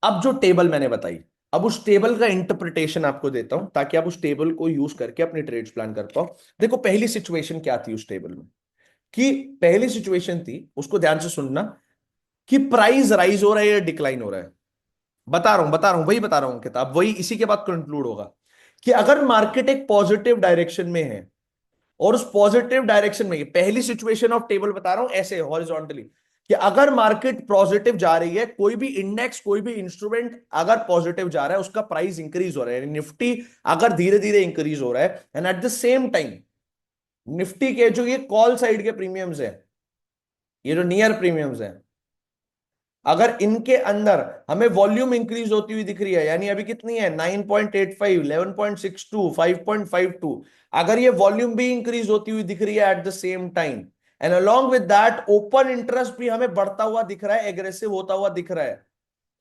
अब जो टेबल मैंने बताई, अब उस टेबल का इंटरप्रिटेशन आपको देता हूं ताकि आप उस टेबल को यूज करके अपनी ट्रेड्स प्लान कर पाओ। देखो पहली सिचुएशन क्या थी उस टेबल में, कि पहली सिचुएशन थी, उसको ध्यान से सुनना, कि प्राइस राइज हो रहा है या डिक्लाइन हो रहा है। बता रहा हूं, वही बता रहा हूं किताब, वही इसी के बाद कंक्लूड होगा, कि अगर मार्केट एक पॉजिटिव डायरेक्शन में है, और उस पॉजिटिव डायरेक्शन में, पहली सिचुएशन ऑफ टेबल बता रहा हूं ऐसे हॉरिजॉन्टली, कि अगर मार्केट पॉजिटिव जा रही है, कोई भी इंडेक्स, कोई भी इंस्ट्रूमेंट अगर पॉजिटिव जा रहा है, उसका प्राइस इंक्रीज हो रहा है, निफ्टी अगर धीरे धीरे इंक्रीज हो रहा है, and at the same time Nifty के जो ये कॉल साइड के प्रीमियम्स है, ये जो नियर प्रीमियम्स है, अगर इनके अंदर हमें वॉल्यूम इंक्रीज होती हुई दिख रही है, यानी अभी कितनी है, 9.85, 11.62, 5.52, अगर ये वॉल्यूम भी इंक्रीज होती हुई दिख रही है eight the same time, and along with that open interest भी हमें बढ़ता हुआ दिख रहा है, एग्रेसिव होता हुआ दिख रहा है,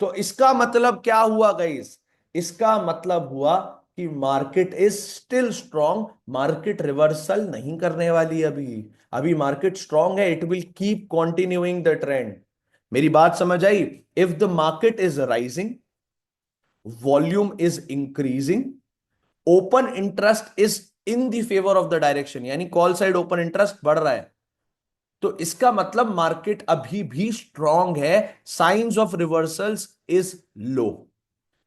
तो इसका मतलब क्या हुआ गाइस? इसका मतलब हुआ कि market is still strong, market reversal नहीं करने वाली अभी, अभी मार्केट स्ट्रांग है, it will keep continuing the trend. मेरी बात समझ आई? If the market is rising, volume is increasing, open interest is in the favour of the direction, यानी कॉल साइड ओपन इंटरेस्ट बढ़ रहा है, तो इसका मतलब मार्केट अभी भी स्ट्रांग है, science of reversals is low.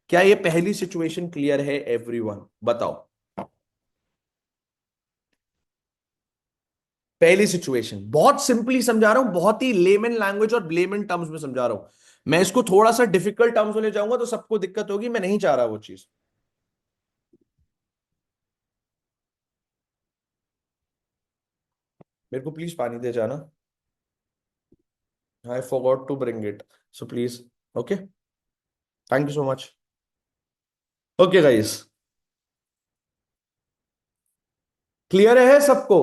क्या ये पहली सिचुएशन क्लियर है एवरीवन? बताओ। पहली सिचुएशन बहुत सिंपली समझा रहा हूं, बहुत ही लेमन लैंग्वेज और लेमन टर्म्स में समझा रहा हूं। मैं इसको थोड़ा सा डिफिकल्ट टर्म्स में ले जाऊंगा तो सबको दिक्कत होगी, मैं नहीं चाह रहा वो चीज। मेरे को प्लीज पानी दे जाना, I forgot to bring it, so please. Okay. Thank you so much. Okay guys, clear है सबको?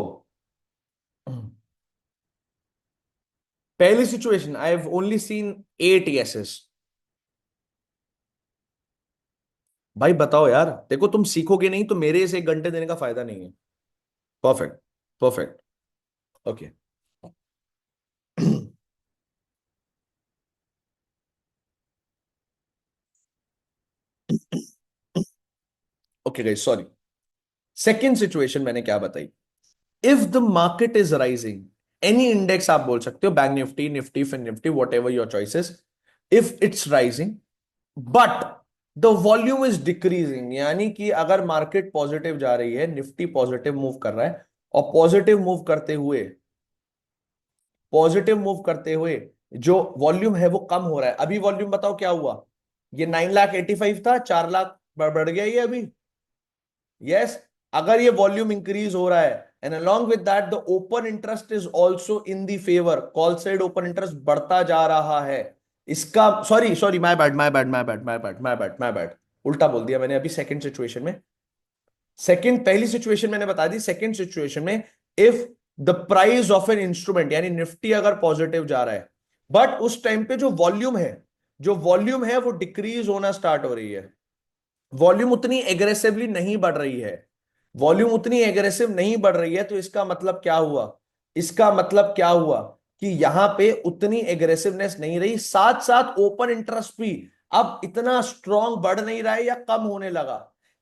पहली situation, I have only seen 8 yeses। भाई बताओ यार, देखो तुम सीखोगे नहीं तो मेरे से 1 घंटे देने का फायदा नहीं है। Perfect, perfect. Okay. Okay guys, sorry. Second situation मैंने क्या बताई? If the market is rising, any index आप बोल सकते हो, bank Nifty, Nifty, fin Nifty, whatever your choices, if it's rising but the volume is decreasing, यानी कि अगर मार्केट पॉजिटिव जा रही है, निफ्टी पॉजिटिव मूव कर रहा है, और पॉजिटिव मूव करते हुए जो वॉल्यूम है वो कम हो रहा है। अभी वॉल्यूम बताओ क्या हुआ? ये 9,85,000 था, 4 लाख बढ़ गया ये अभी। यस। अगर ये वॉल्यूम इंक्रीज हो रहा है and along with that the open interest is also in the favour, call side open interest बढ़ता जा रहा है। इसका, सॉरी सॉरी, माय बैड, उल्टा बोल दिया मैंने अभी सेकंड सिचुएशन में। पहली सिचुएशन मैंने बता दी, सेकंड सिचुएशन में, if the price of an instrument यानी निफ्टी अगर पॉजिटिव जा रहा है बट उस टाइम पे जो वॉल्यूम है वो डिक्रीज होना स्टार्ट हो रही है, वॉल्यूम उतनी एग्रेसिवली नहीं बढ़ रही है, वॉल्यूम उतनी एग्रेसिव नहीं बढ़ रही है, तो इसका मतलब क्या हुआ? इसका मतलब क्या हुआ कि यहां पे उतनी एग्रेसिवनेस नहीं रही, साथ साथ ओपन इंटरेस्ट भी अब इतना स्ट्रांग बढ़ नहीं रहा है या कम होने लगा।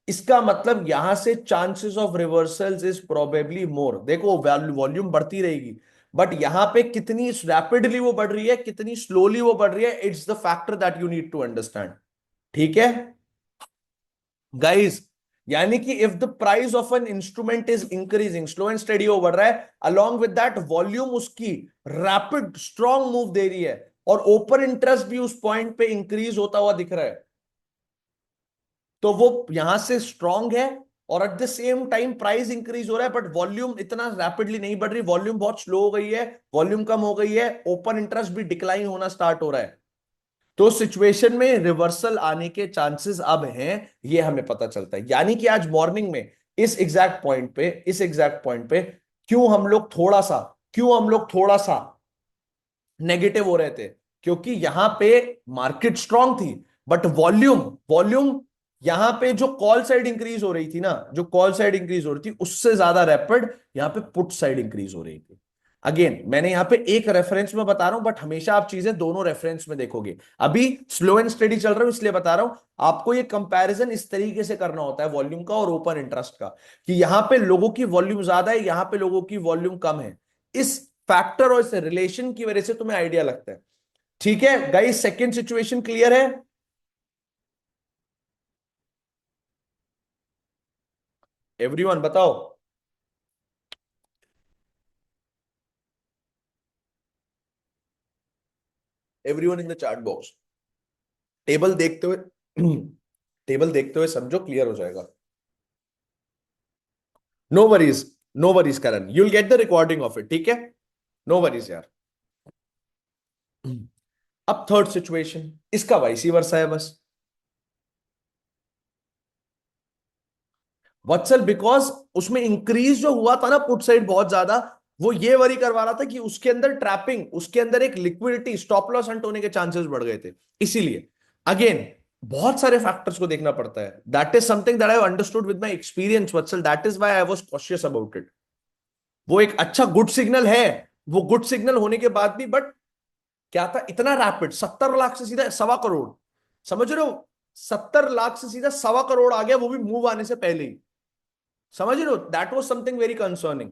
इसका मतलब यहां से chances of reversals is probably मोर। देखो वॉल्यूम बढ़ती रहेगी बट यहां पे कितनी रैपिडली वो बढ़ रही है, कितनी स्लोली वो बढ़ रही है, it's the factor that you need to understand. ठीक है गाइस, यानी कि if the price of an instrument is increasing, slow and steady वो बढ़ रहा है, अलोंग विद दैट वॉल्यूम उसकी रैपिड स्ट्रॉन्ग मूव दे रही है, और ओपन इंटरेस्ट भी उस पॉइंट पे इंक्रीज होता हुआ दिख रहा है, तो वो यहां से स्ट्रांग है, और eight the same time price increase हो रहा है बट वॉल्यूम इतना रैपिडली नहीं बढ़ रही, वॉल्यूम बहुत स्लो हो गई है, वॉल्यूम कम हो गई है, ओपन इंटरेस्ट भी डिक्लाइन होना स्टार्ट हो रहा है। तो सिचुएशन में रिवर्सल आने के चांसेस अब हैं, ये हमें पता चलता है। यानी कि आज मॉर्निंग में इस एग्जैक्ट पॉइंट पे क्यों हम लोग थोड़ा सा नेगेटिव हो रहे थे, क्योंकि यहां पे मार्केट स्ट्रांग थी बट वॉल्यूम वॉल्यूम यहां पे जो कॉल साइड इंक्रीज हो रही थी ना, जो कॉल साइड इंक्रीज हो रही थी उससे ज्यादा रैपिड यहां पे पुट साइड इंक्रीज हो रही थी। अगेन मैंने यहां पे एक रेफरेंस में बता रहा हूं बट हमेशा आप चीजें दोनों रेफरेंस में देखोगे। अभी स्लो एंड स्टडी चल रहा हूं इसलिए बता रहा हूं, आपको ये कंपैरिजन इस तरीके से करना होता है वॉल्यूम का और ओपन इंटरेस्ट का, कि यहां पे लोगों की वॉल्यूम ज्यादा है, यहां पे लोगों की वॉल्यूम कम है। इस फैक्टर और इस रिलेशन की वजह से तुम्हें आइडिया लगता है। ठीक है गाइस, सेकंड सिचुएशन क्लियर है? एवरीवन बताओ। Everyone in the chat box. Table देखते हुए टेबल देखते हुए समझो, क्लियर हो जाएगा। No worries, no worries Karan, you'll get the recording of it, ठीक है? नो वरीज यार। अब थर्ड सिचुएशन, इसका वाइसी वर्सा है बस। वत्सल, बिकॉज उसमें इंक्रीज जो हुआ था ना पुट साइड बहुत ज्यादा, वो ये वरी करवा रहा था कि उसके अंदर ट्रैपिंग, उसके अंदर एक लिक्विडिटी स्टॉप लॉस हंट होने के चांसेस बढ़ गए थे। इसीलिए अगेन बहुत सारे फैक्टर्स को देखना पड़ता है, that is something that I understood with my experience Vatsal, that is why I was cautious about it. वो एक अच्छा गुड सिग्नल है, वो गुड सिग्नल होने के बाद भी, बट क्या था इतना रैपिड, 70 लाख से सीधा 1.25 करोड़, समझ रहे हो? 70 लाख से सीधा 1.25 करोड़ आ गया, वो भी मूव आने से पहले ही। समझ रहे हो? That was something very concerning.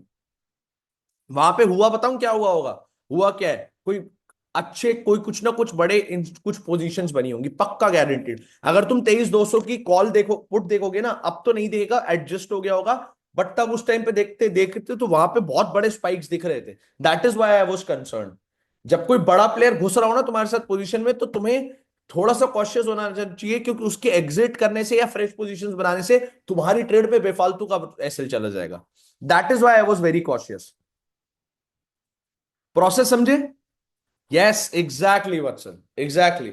वहां पे हुआ, बताऊं क्या हुआ होगा? हुआ क्या है, कोई कुछ ना कुछ बड़े कुछ पोजीशंस बनी होंगी, पक्का गारंटीड। अगर तुम 23,200 की कॉल देखो, पुट देखोगे ना, अब तो नहीं देखेगा, एडजस्ट हो गया होगा, बट तब उस टाइम पे देखते देखते तो वहां पे बहुत बड़े स्पाइक्स दिख रहे थे। That is why I was concern. जब कोई बड़ा प्लेयर घुस रहा हो ना तुम्हारे साथ पोजीशन में, तो तुम्हें थोड़ा सा कॉशियस होना चाहिए, क्योंकि उसके एग्जिट करने से या फ्रेश पोजीशंस बनाने से तुम्हारी ट्रेड पे बेफालतू का एसएल चला जाएगा। That is why I was very cautious. Process समझे? Yes exactly Vatsan, exactly.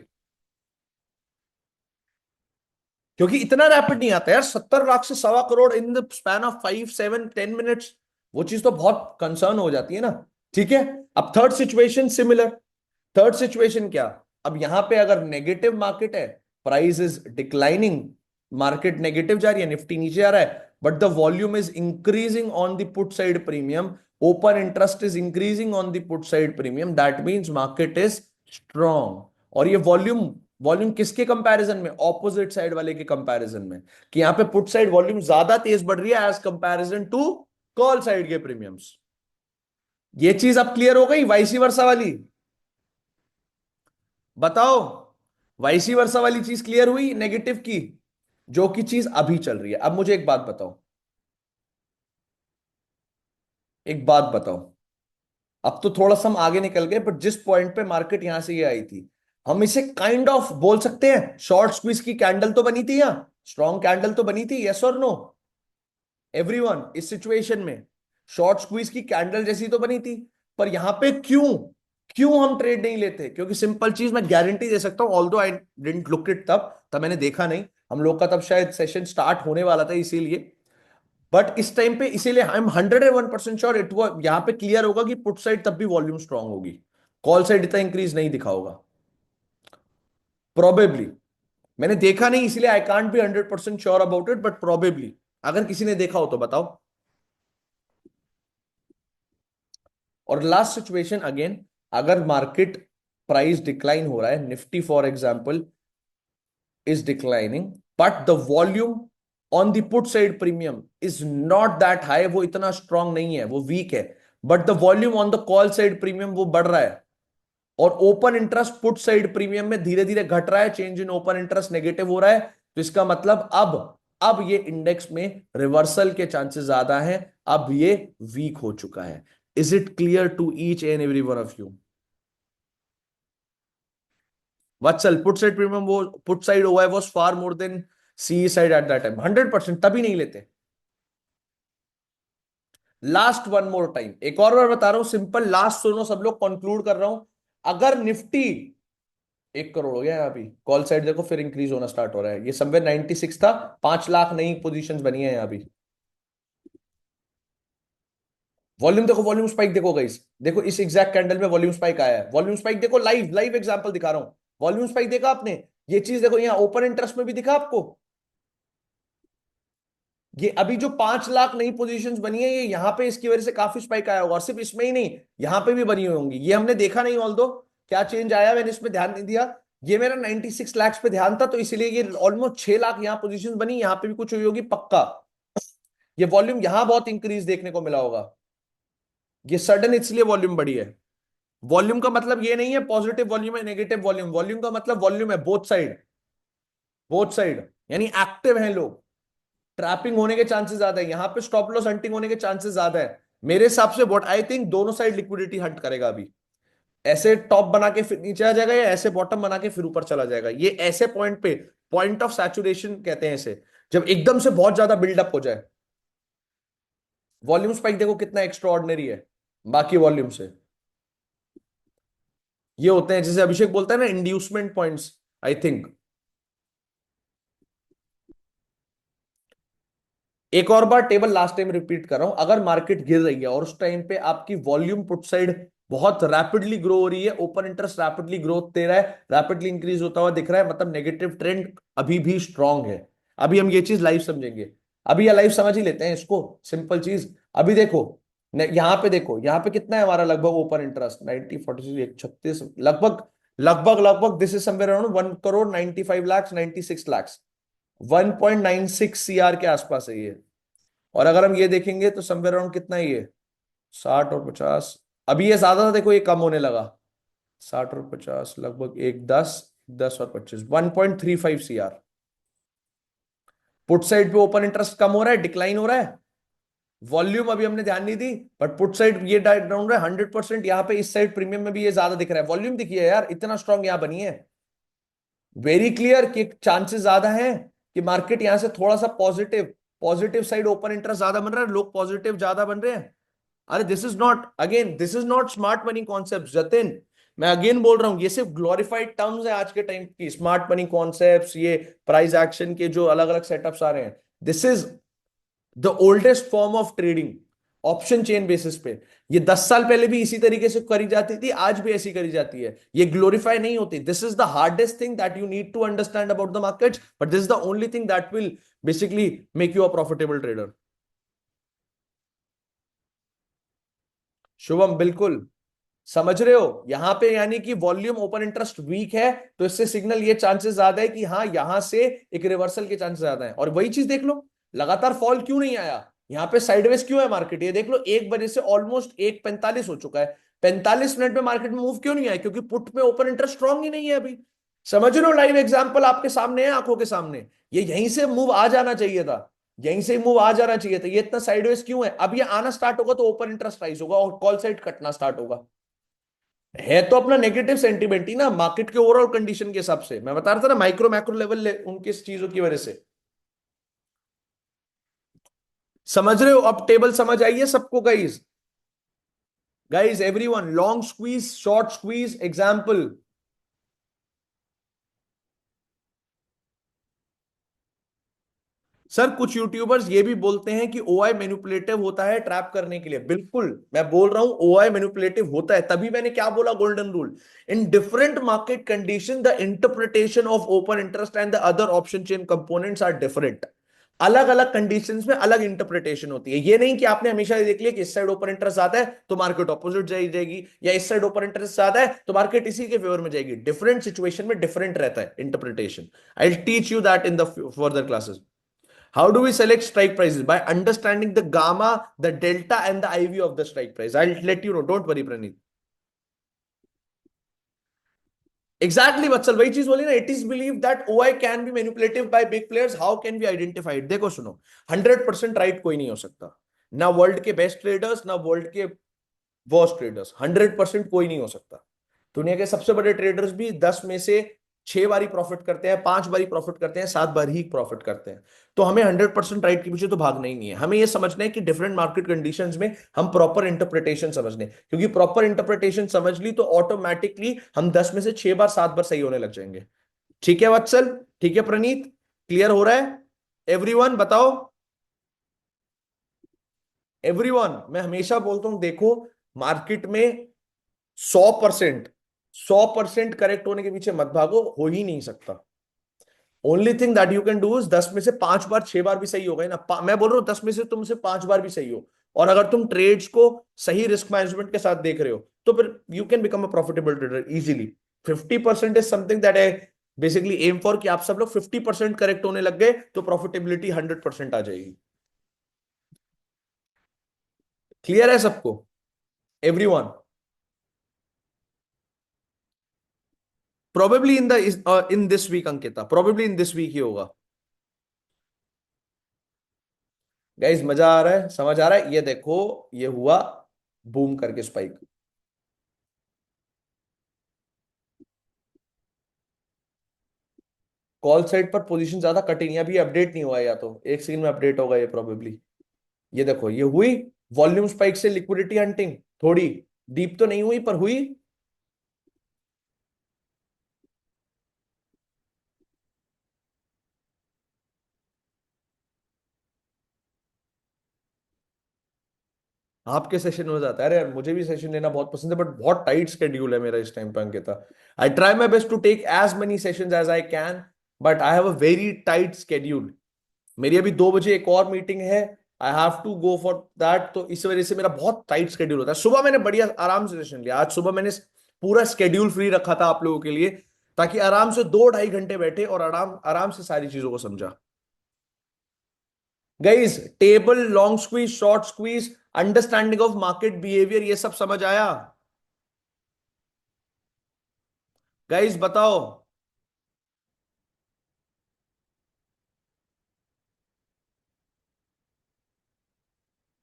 क्योंकि इतना रैपिड नहीं आता यार, 70 लाख से 1.25 crore in the span of 5 7 10 minutes, वो चीज तो बहुत कंसर्न हो जाती है ना। ठीक है। अब third situation similar. Third situation क्या, अब यहां पे अगर नेगेटिव मार्केट है, price is declining, market negative जा रही है, निफ्टी नीचे आ रहा है, but the volume is increasing on the put side premium, open interest is increasing on the put side premium, that means market is strong. और ये volume, volume किसके comparison में, ऑपोजिट साइड वाले के कंपैरिजन में, कि यहां पे पुट साइड वॉल्यूम ज्यादा तेज बढ़ रही है as comparison to call side के प्रीमियम्स। ये चीज अब क्लियर हो गई वाइसी वर्सा वाली, बताओ। वाइसी वर्सा वाली चीज क्लियर हुई नेगेटिव की, जो की चीज अभी चल रही है। अब मुझे एक बात बताओ, एक बात बताओ, अब तो थोड़ा सा हम आगे निकल गए, बट जिस पॉइंट पे मार्केट यहां से ये आई थी, हम इसे काइंड ऑफ बोल सकते हैं शॉर्ट स्क्वीज की कैंडल तो बनी थी, या स्ट्रॉन्ग कैंडल तो बनी थी, यस और नो एवरीवन। इस सिचुएशन में शॉर्ट स्क्वीज की कैंडल जैसी तो बनी थी, पर यहां पे क्यों, क्यों हम ट्रेड नहीं लेते? क्योंकि सिंपल चीज मैं गारंटी दे सकता हूं, although I didn't look it, तब मैंने देखा नहीं, हम लोग का तब शायद सेशन स्टार्ट होने वाला था इसीलिए, बट इस टाइम पे इसीलिए आई एम 101% श्योर इट वो यहां पे क्लियर होगा कि पुट साइड तब भी वॉल्यूम स्ट्रांग होगी, कॉल साइड इतना इंक्रीज नहीं दिखा होगा प्रोबेबली। मैंने देखा नहीं इसलिए I can't be 100% sure about it, but probably अगर किसी ने देखा हो तो बताओ। और लास्ट सिचुएशन अगेन, अगर मार्केट प्राइस डिक्लाइन हो रहा है, Nifty for example is declining, but the volume on the put side premium is not that high, वो इतना strong नहीं है, वो weak है, but the volume on the call side premium वो बढ़ रहा है, और open interest put side premium में धीरे धीरे घट रहा है, change in open interest negative हो रहा है, तो इसका मतलब अब ये इंडेक्स में रिवर्सल के चांसेस ज्यादा हैं, अब ये वीक हो चुका है। Is it clear to each and every one of you? Vatsal, put side premium, वो put side OI was far more than C side at that time, 100%, तभी नहीं लेते। लास्ट वन मोर टाइम, एक और बार बता रहा हूं, सिंपल लास्ट सुनो सब लोग, कंक्लूड कर रहा हूं। अगर निफ्टी 1 करोड़ हो गया यहाँ भी, कॉल साइड देखो फिर इंक्रीज होना स्टार्ट हो रहा है, ये समवेयर 96 था, 5 लाख नई पोजीशंस बनी है यहाँ भी। वॉल्यूम देखो, वॉल्यूम स्पाइक देखो गाइस, देखो इस एग्जैक्ट कैंडल में वॉल्यूम स्पाइक आया है, वॉल्यूम स्पाइक देखो, लाइव लाइव एग्जांपल दिखा रहा हूं, वॉल्यूम स्पाइक देखा आपने? ये चीज देखो यहाँ ओपन इंटरेस्ट में भी दिखा आपको, ये अभी जो 5 लाख नई पोजीशंस बनी है, ये यहाँ पे इसकी वजह से काफी स्पाइक आया होगा, और सिर्फ इसमें ही नहीं, यहाँ पे भी बनी हुई होंगी, ये हमने देखा नहीं ऑल्दो, क्या चेंज आया मैंने इसमें ध्यान नहीं दिया, ये मेरा 96 लाख पे ध्यान था, तो इसलिए ये ऑलमोस्ट 6 लाख यहाँ पोजीशन बनी, यहाँ पे भी कुछ हुई होगी पक्का, ये वॉल्यूम यहाँ बहुत इंक्रीज देखने को मिला होगा, ये सडन इसलिए वॉल्यूम बढ़ी है। वॉल्यूम का मतलब ये नहीं है पॉजिटिव वॉल्यूम है नेगेटिव वॉल्यूम, वॉल्यूम का मतलब वॉल्यूम है बोथ साइड, बोथ साइड, यानी एक्टिव हैं लोग, ट्रैपिंग होने के चांसेस ज्यादा है, यहां पे स्टॉप लॉस हंटिंग होने के चांसेस ज्यादा है, मेरे हिसाब से व्हाट आई थिंक दोनों साइड लिक्विडिटी हंट करेगा अभी, ऐसे टॉप बना के फिर नीचे आ जाएगा, या ऐसे बॉटम बना के फिर ऊपर चला जाएगा, ये ऐसे पॉइंट पे, पॉइंट ऑफ सैचुरेशन कहते हैं इसे, जब एकदम से बहुत ज्यादा बिल्डअप हो जाए। वॉल्यूम स्पाइक देखो कितना एक्स्ट्रा ऑर्डिनरी है बाकी वॉल्यूम से, ये होते हैं जैसे अभिषेक बोलता है ना इंड्यूसमेंट पॉइंट्स, आई थिंक। एक और बार टेबल लास्ट टाइम रिपीट कर रहा हूं, अगर मार्केट गिर रही है और उस टाइम पे आपकी वॉल्यूम पुट साइड बहुत रैपिडली ग्रो हो रही है, ओपन इंटरेस्ट रैपिडली ग्रोथ दे रहा है, रैपिडली इंक्रीज होता हुआ दिख रहा है, मतलब नेगेटिव ट्रेंड अभी भी स्ट्रांग है। अभी हम ये चीज लाइव समझेंगे, अभी या लाइव समझ ही लेते हैं इसको, सिंपल चीज। अभी देखो यहां पे देखो, यहां पे कितना है हमारा लगभग ओपन इंटरेस्ट, 90 46 136 लगभग, लगभग this is somewhere around 1 crore 95 lakh 96 lakh, 1.96 CR के आसपास है ये। और अगर हम ये देखेंगे तो समवेयर अराउंड कितना ही है, 60 और 50, अभी ये ज्यादा था देखो, ये कम होने लगा, 60 और 50 लगभग एक 10, 10 और 25, 1.35 सीआर। पुट साइड पे ओपन इंटरेस्ट कम हो रहा है, डिक्लाइन हो रहा है, वॉल्यूम अभी हमने ध्यान नहीं दी, बट पुट साइड ये डाउन रहा है 100%, यहाँ पे इस साइड प्रीमियम में भी ये ज्यादा दिख रहा है, वॉल्यूम दिखिए यार इतना स्ट्रांग यहाँ बनी है, वेरी क्लियर कि चांसेस ज्यादा है कि मार्केट यहां से थोड़ा सा positive, positive side open interest ज्यादा बन रहा है, लोग पॉजिटिव ज्यादा बन रहे हैं। अरे this is not, again this is not smart money concept Jatin, मैं अगेन बोल रहा हूं, ये सिर्फ ग्लोरिफाइड टर्म्स है आज के टाइम की, स्मार्ट मनी कॉन्सेप्ट्स, ये प्राइस एक्शन के जो अलग अलग सेटअप्स आ रहे हैं, this is the oldest form of trading option chain basis पे। ये 10 साल पहले भी इसी तरीके से करी जाती थी, आज भी ऐसी करी जाती है, ये ग्लोरीफाई नहीं होती। This is the hardest thing that you need to understand about the markets, but this is the only thing that will basically make you a profitable trader. Shubham बिल्कुल समझ रहे हो यहां पे, यानी कि वॉल्यूम ओपन इंटरेस्ट वीक है, तो इससे सिग्नल ये चांसेस ज्यादा है कि हाँ यहां से एक रिवर्सल के चांसेस ज्यादा है। और वही चीज देख लो, लगातार फॉल क्यों नहीं आया, यहाँ पे साइडवेज क्यों है मार्केट, ये देख लो 1 बजे से ऑलमोस्ट 1:45 हो चुका है, 45 मिनट में मार्केट में मूव क्यों नहीं आया, क्योंकि पुट में ओपन इंटरेस्ट स्ट्रांग ही नहीं है अभी। समझ रहे हो, लाइव एग्जांपल आपके सामने है, आंखों के सामने, ये यहीं से मूव आ जाना चाहिए था, यहीं से मूव आ जाना चाहिए था। ये इतना साइडवेज क्यों है, अब ये आना स्टार्ट होगा तो ओपन इंटरेस्ट राइज होगा और कॉल साइड कटना स्टार्ट होगा। है तो अपना नेगेटिव सेंटीमेंट ही ना, मार्केट के ओवरऑल कंडीशन के हिसाब से मैं बता रहा था ना, माइक्रो मैक्रो लेवल उनकी चीजों की वजह से। समझ रहे हो, अब टेबल समझ आई है सबको guys? Guys everyone, long squeeze, short squeeze example. Sir कुछ यूट्यूबर्स ये भी बोलते हैं कि ओआई मैनिपुलेटिव होता है ट्रैप करने के लिए, बिल्कुल मैं बोल रहा हूं ओआई मैनिपुलेटिव होता है, तभी मैंने क्या बोला, golden rule, in different market condition the interpretation of open interest and the other option chain components are different. अलग अलग कंडीशंस में अलग इंटरप्रिटेशन होती है, ये नहीं कि आपने हमेशा ये देख लिया कि इस साइड ओपन इंटरेस्ट ज्यादा है तो मार्केट ऑपोजिट जाएगी, या इस साइड ओपन इंटरेस्ट ज्यादा है तो मार्केट इसी के फेवर में जाएगी। डिफरेंट सिचुएशन में डिफरेंट रहता है interpretation. I will teach you that in the further classes. How do we select strike prices? By understanding the gamma, the delta, and the IV of the strike price. I'll let you know. Don't worry, Praneet. Exactly, Vatsal. वही चीज बोली ना. It is believed that OI can be manipulative by big players. How can we identify it? देखो सुनो, 100% right कोई नहीं हो सकता, ना वर्ल्ड के बेस्ट ट्रेडर्स ना वर्ल्ड के वर्स्ट ट्रेडर्स, 100% कोई नहीं हो सकता। दुनिया के सबसे बड़े ट्रेडर्स भी 10 में से 6 बार ही प्रॉफिट करते हैं, 5 बार ही प्रॉफिट करते हैं, 7 बार ही प्रॉफिट करते हैं। तो हमें 100% राइट के पीछे तो भागना ही नहीं है, हमें यह समझना है कि डिफरेंट मार्केट कंडीशंस में हम प्रॉपर इंटरप्रिटेशन समझने, क्योंकि प्रॉपर इंटरप्रिटेशन समझ ली तो ऑटोमेटिकली हम 10 में से 6 बार 7 बार सही होने लग जाएंगे। ठीक है वत्सल, ठीक है प्रणीत, क्लियर हो रहा है? एवरीवन बताओ, एवरीवन, मैं हमेशा बोलता हूं देखो, मार्केट में 100% करेक्ट होने के पीछे मत भागो, हो ही नहीं सकता। Only thing that you can do is 10 में से 5 बार 6 बार भी सही हो गए ना, मैं बोल रहा हूं 10 में से तुमसे 5 बार भी सही हो, और अगर तुम ट्रेड्स को सही रिस्क मैनेजमेंट के साथ देख रहे हो तो फिर you can become a profitable trader easily. 50% is something that I basically am for, कि आप सब लोग 50% करेक्ट होने लग गए तो प्रॉफिटेबिलिटी 100% आ जाएगी। क्लियर है सबको, everyone? Probably in this week Ankita, probably in this week ही होगा। गाइस मजा आ रहा है, समझ आ रहा है? ये देखो, ये हुआ बूम करके स्पाइक। कॉल साइड पर पोजीशन ज्यादा कटी नहीं, अभी अपडेट नहीं हुआ है, या तो एक सेकंड में अपडेट होगा ये प्रोबेबली। ये देखो, ये हुई वॉल्यूम स्पाइक से लिक्विडिटी हंटिंग, थोड़ी डीप तो नहीं हुई पर हुई। आपके सेशन में हो जाता है, अरे यार मुझे भी सेशन लेना बहुत पसंद है, बट बहुत टाइट स्केड्यूल है मेरा इस टाइम पे Ankita. I try my best to take as many sessions as I can, but I have a very tight schedule. मेरी अभी 2 बजे एक और मीटिंग है, I have to go for that, तो इस वजह से मेरा बहुत टाइट स्केड्यूल होता है। सुबह मैंने बढ़िया आराम से सेशन लिया, आज सुबह मैंने पूरा स्केड्यूल फ्री रखा था आप लोगों के लिए, ताकि आराम से 2 ढाई घंटे बैठे और आराम आराम से सारी चीजों को समझा। Guys table, long squeeze, short squeeze, understanding of market behaviour, ये सब समझ आया? गाइस बताओ,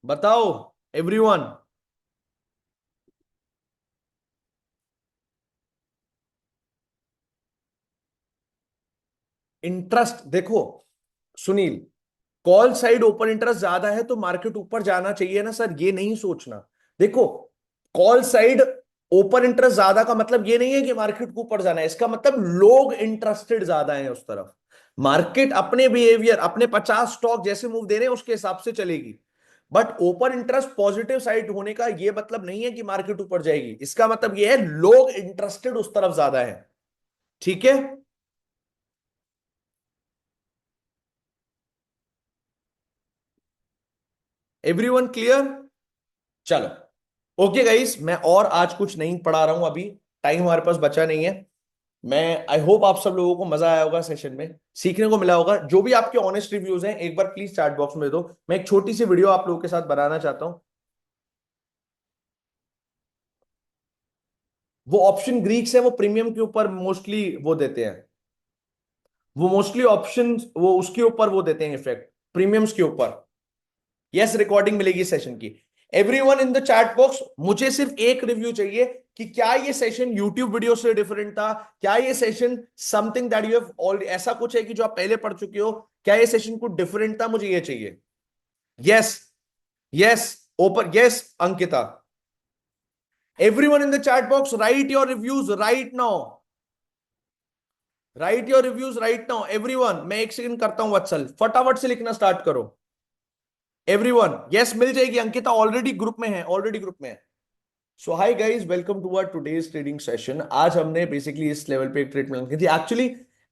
बताओ एवरीवन। इंटरेस्ट देखो Sunil, call side open interest ज्यादा है तो मार्केट ऊपर जाना चाहिए ना सर, ये नहीं सोचना। देखो कॉल साइड ओपन इंटरेस्ट ज्यादा का मतलब ये नहीं है कि मार्केट को ऊपर जाना है, इसका मतलब लोग इंटरेस्टेड ज्यादा हैं उस तरफ। मार्केट अपने बिहेवियर, अपने 50 स्टॉक जैसे मूव दे रहे हैं उसके हिसाब से चलेगी। But open interest positive side होने का ये मतलब नहीं है कि मार्केट ऊपर जाएगी, इसका मतलब ये है लोग इंटरेस्टेड उस तरफ ज्यादा है। ठीक है, एवरीवन क्लियर? चलो, ओके गाइस, मैं और आज कुछ नहीं पढ़ा रहा हूं अभी, टाइम हमारे पास बचा नहीं है। मैं आई होप आप सब लोगों को मजा आया होगा, सेशन में सीखने को मिला होगा। जो भी आपके ऑनेस्ट रिव्यूज हैं एक बार प्लीज चैट बॉक्स में दो, मैं एक छोटी सी वीडियो आप लोगों के साथ बनाना चाहता हूं। वो ऑप्शन ग्रीक्स है, वो प्रीमियम के ऊपर मोस्टली वो देते हैं, वो मोस्टली ऑप्शन वो उसके ऊपर वो देते हैं इफेक्ट, प्रीमियम्स के ऊपर। यस, रिकॉर्डिंग मिलेगी सेशन की। Everyone in the chat box, मुझे सिर्फ एक रिव्यू चाहिए कि क्या ये सेशन यूट्यूब वीडियो से डिफरेंट था, क्या ये session something that you have already, ऐसा कुछ है कि जो आप पहले पढ़ चुके हो, क्या ये सेशन कुछ डिफरेंट था, मुझे ये चाहिए। Yes, yes, open, yes Ankita. Everyone in the chat box, right your reviews right now, right your reviews right now everyone. मैं एक सेकंड करता हूं वत्सल, फटाफट से लिखना स्टार्ट करो। एवरीवन, यस मिल जाएगी, अंकिता ऑलरेडी ग्रुप में है, ऑलरेडी ग्रुप में है। So hi guys, welcome to our today's trading session. आज हमने बेसिकली इस लेवल पे एक ट्रीटमेंट की थी एक्चुअली।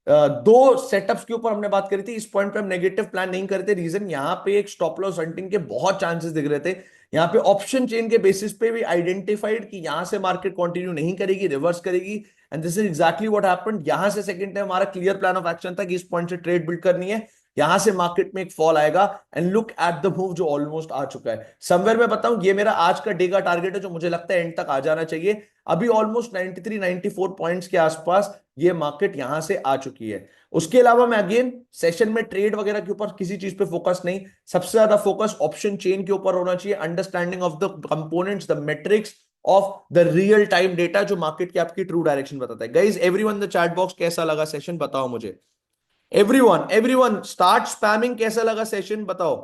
दो सेटअप्स के ऊपर हमने बात करी थी, इस पॉइंट पे हम नेगेटिव प्लान नहीं करते। रीजन यहाँ पे एक स्टॉप लॉस हंटिंग के बहुत चांसेस दिख रहे थे। यहाँ पे ऑप्शन चेन के बेसिस पे भी आइडेंटिफाइड कि यहाँ से मार्केट कंटिन्यू नहीं करेगी, रिवर्स करेगी। And this is exactly what happened. यहाँ से सेकंड टाइम हमारा क्लियर प्लान ऑफ एक्शन था कि इस पॉइंट से ट्रेड बिल्ड करनी है, यहां से मार्केट में एक फॉल आएगा। And look at the move जो ऑलमोस्ट आ चुका है समवेयर। मैं बताऊं, ये मेरा आज का डे का टारगेट है जो मुझे लगता है एंड तक आ जाना चाहिए। अभी ऑलमोस्ट 93 94 पॉइंट्स के आसपास ये मार्केट यहां से आ चुकी है। उसके अलावा मैं अगेन सेशन में ट्रेड वगैरह के ऊपर किसी चीज पे फोकस नहीं, सबसे ज्यादा फोकस ऑप्शन चेन के ऊपर होना चाहिए, understanding of the components, the matrix of the real time data जो मार्केट की आपकी ट्रू डायरेक्शन बताता है। Guys everyone the chat box, कैसा लगा सेशन बताओ मुझे। एवरीवन, एवरीवन स्टार्ट स्पैमिंग, कैसा लगा सेशन बताओ।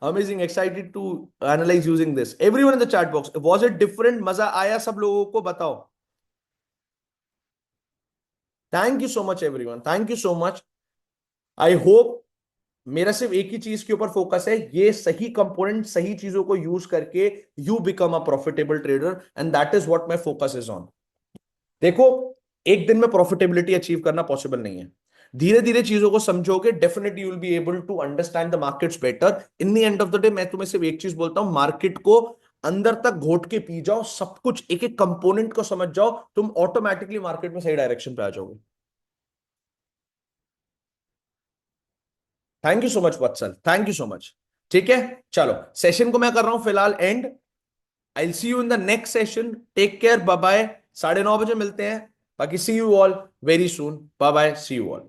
Amazing, excited to analyse using this. Everyone in the chat box, was it different, मजा आया सब लोगों को बताओ। Thank you so much everyone, thank you so much. I hope मेरा सिर्फ एक ही चीज के ऊपर फोकस है, ये सही कंपोनेंट सही चीजों को यूज करके you become a profitable trader, and that is what my focus is on. देखो, एक दिन में प्रॉफिटेबिलिटी अचीव करना पॉसिबल नहीं है। धीरे धीरे चीजों को समझोगे, definitely you will be able to understand the markets better. In the end of the day मैं तुम्हें सिर्फ एक चीज बोलता हूं, मार्केट को अंदर तक घोट के पी जाओ, सब कुछ एक एक कंपोनेंट को समझ जाओ, तुम ऑटोमेटिकली मार्केट में सही डायरेक्शन पे आ जाओगे। Thank you so much Vatsal, thank you so much. ठीक है, चलो सेशन को मैं कर रहा हूं फिलहाल end. I will see you in the next session, take care, bye bye. 9:30 बजे मिलते हैं। बाकी see you all very soon, bye bye, see you all.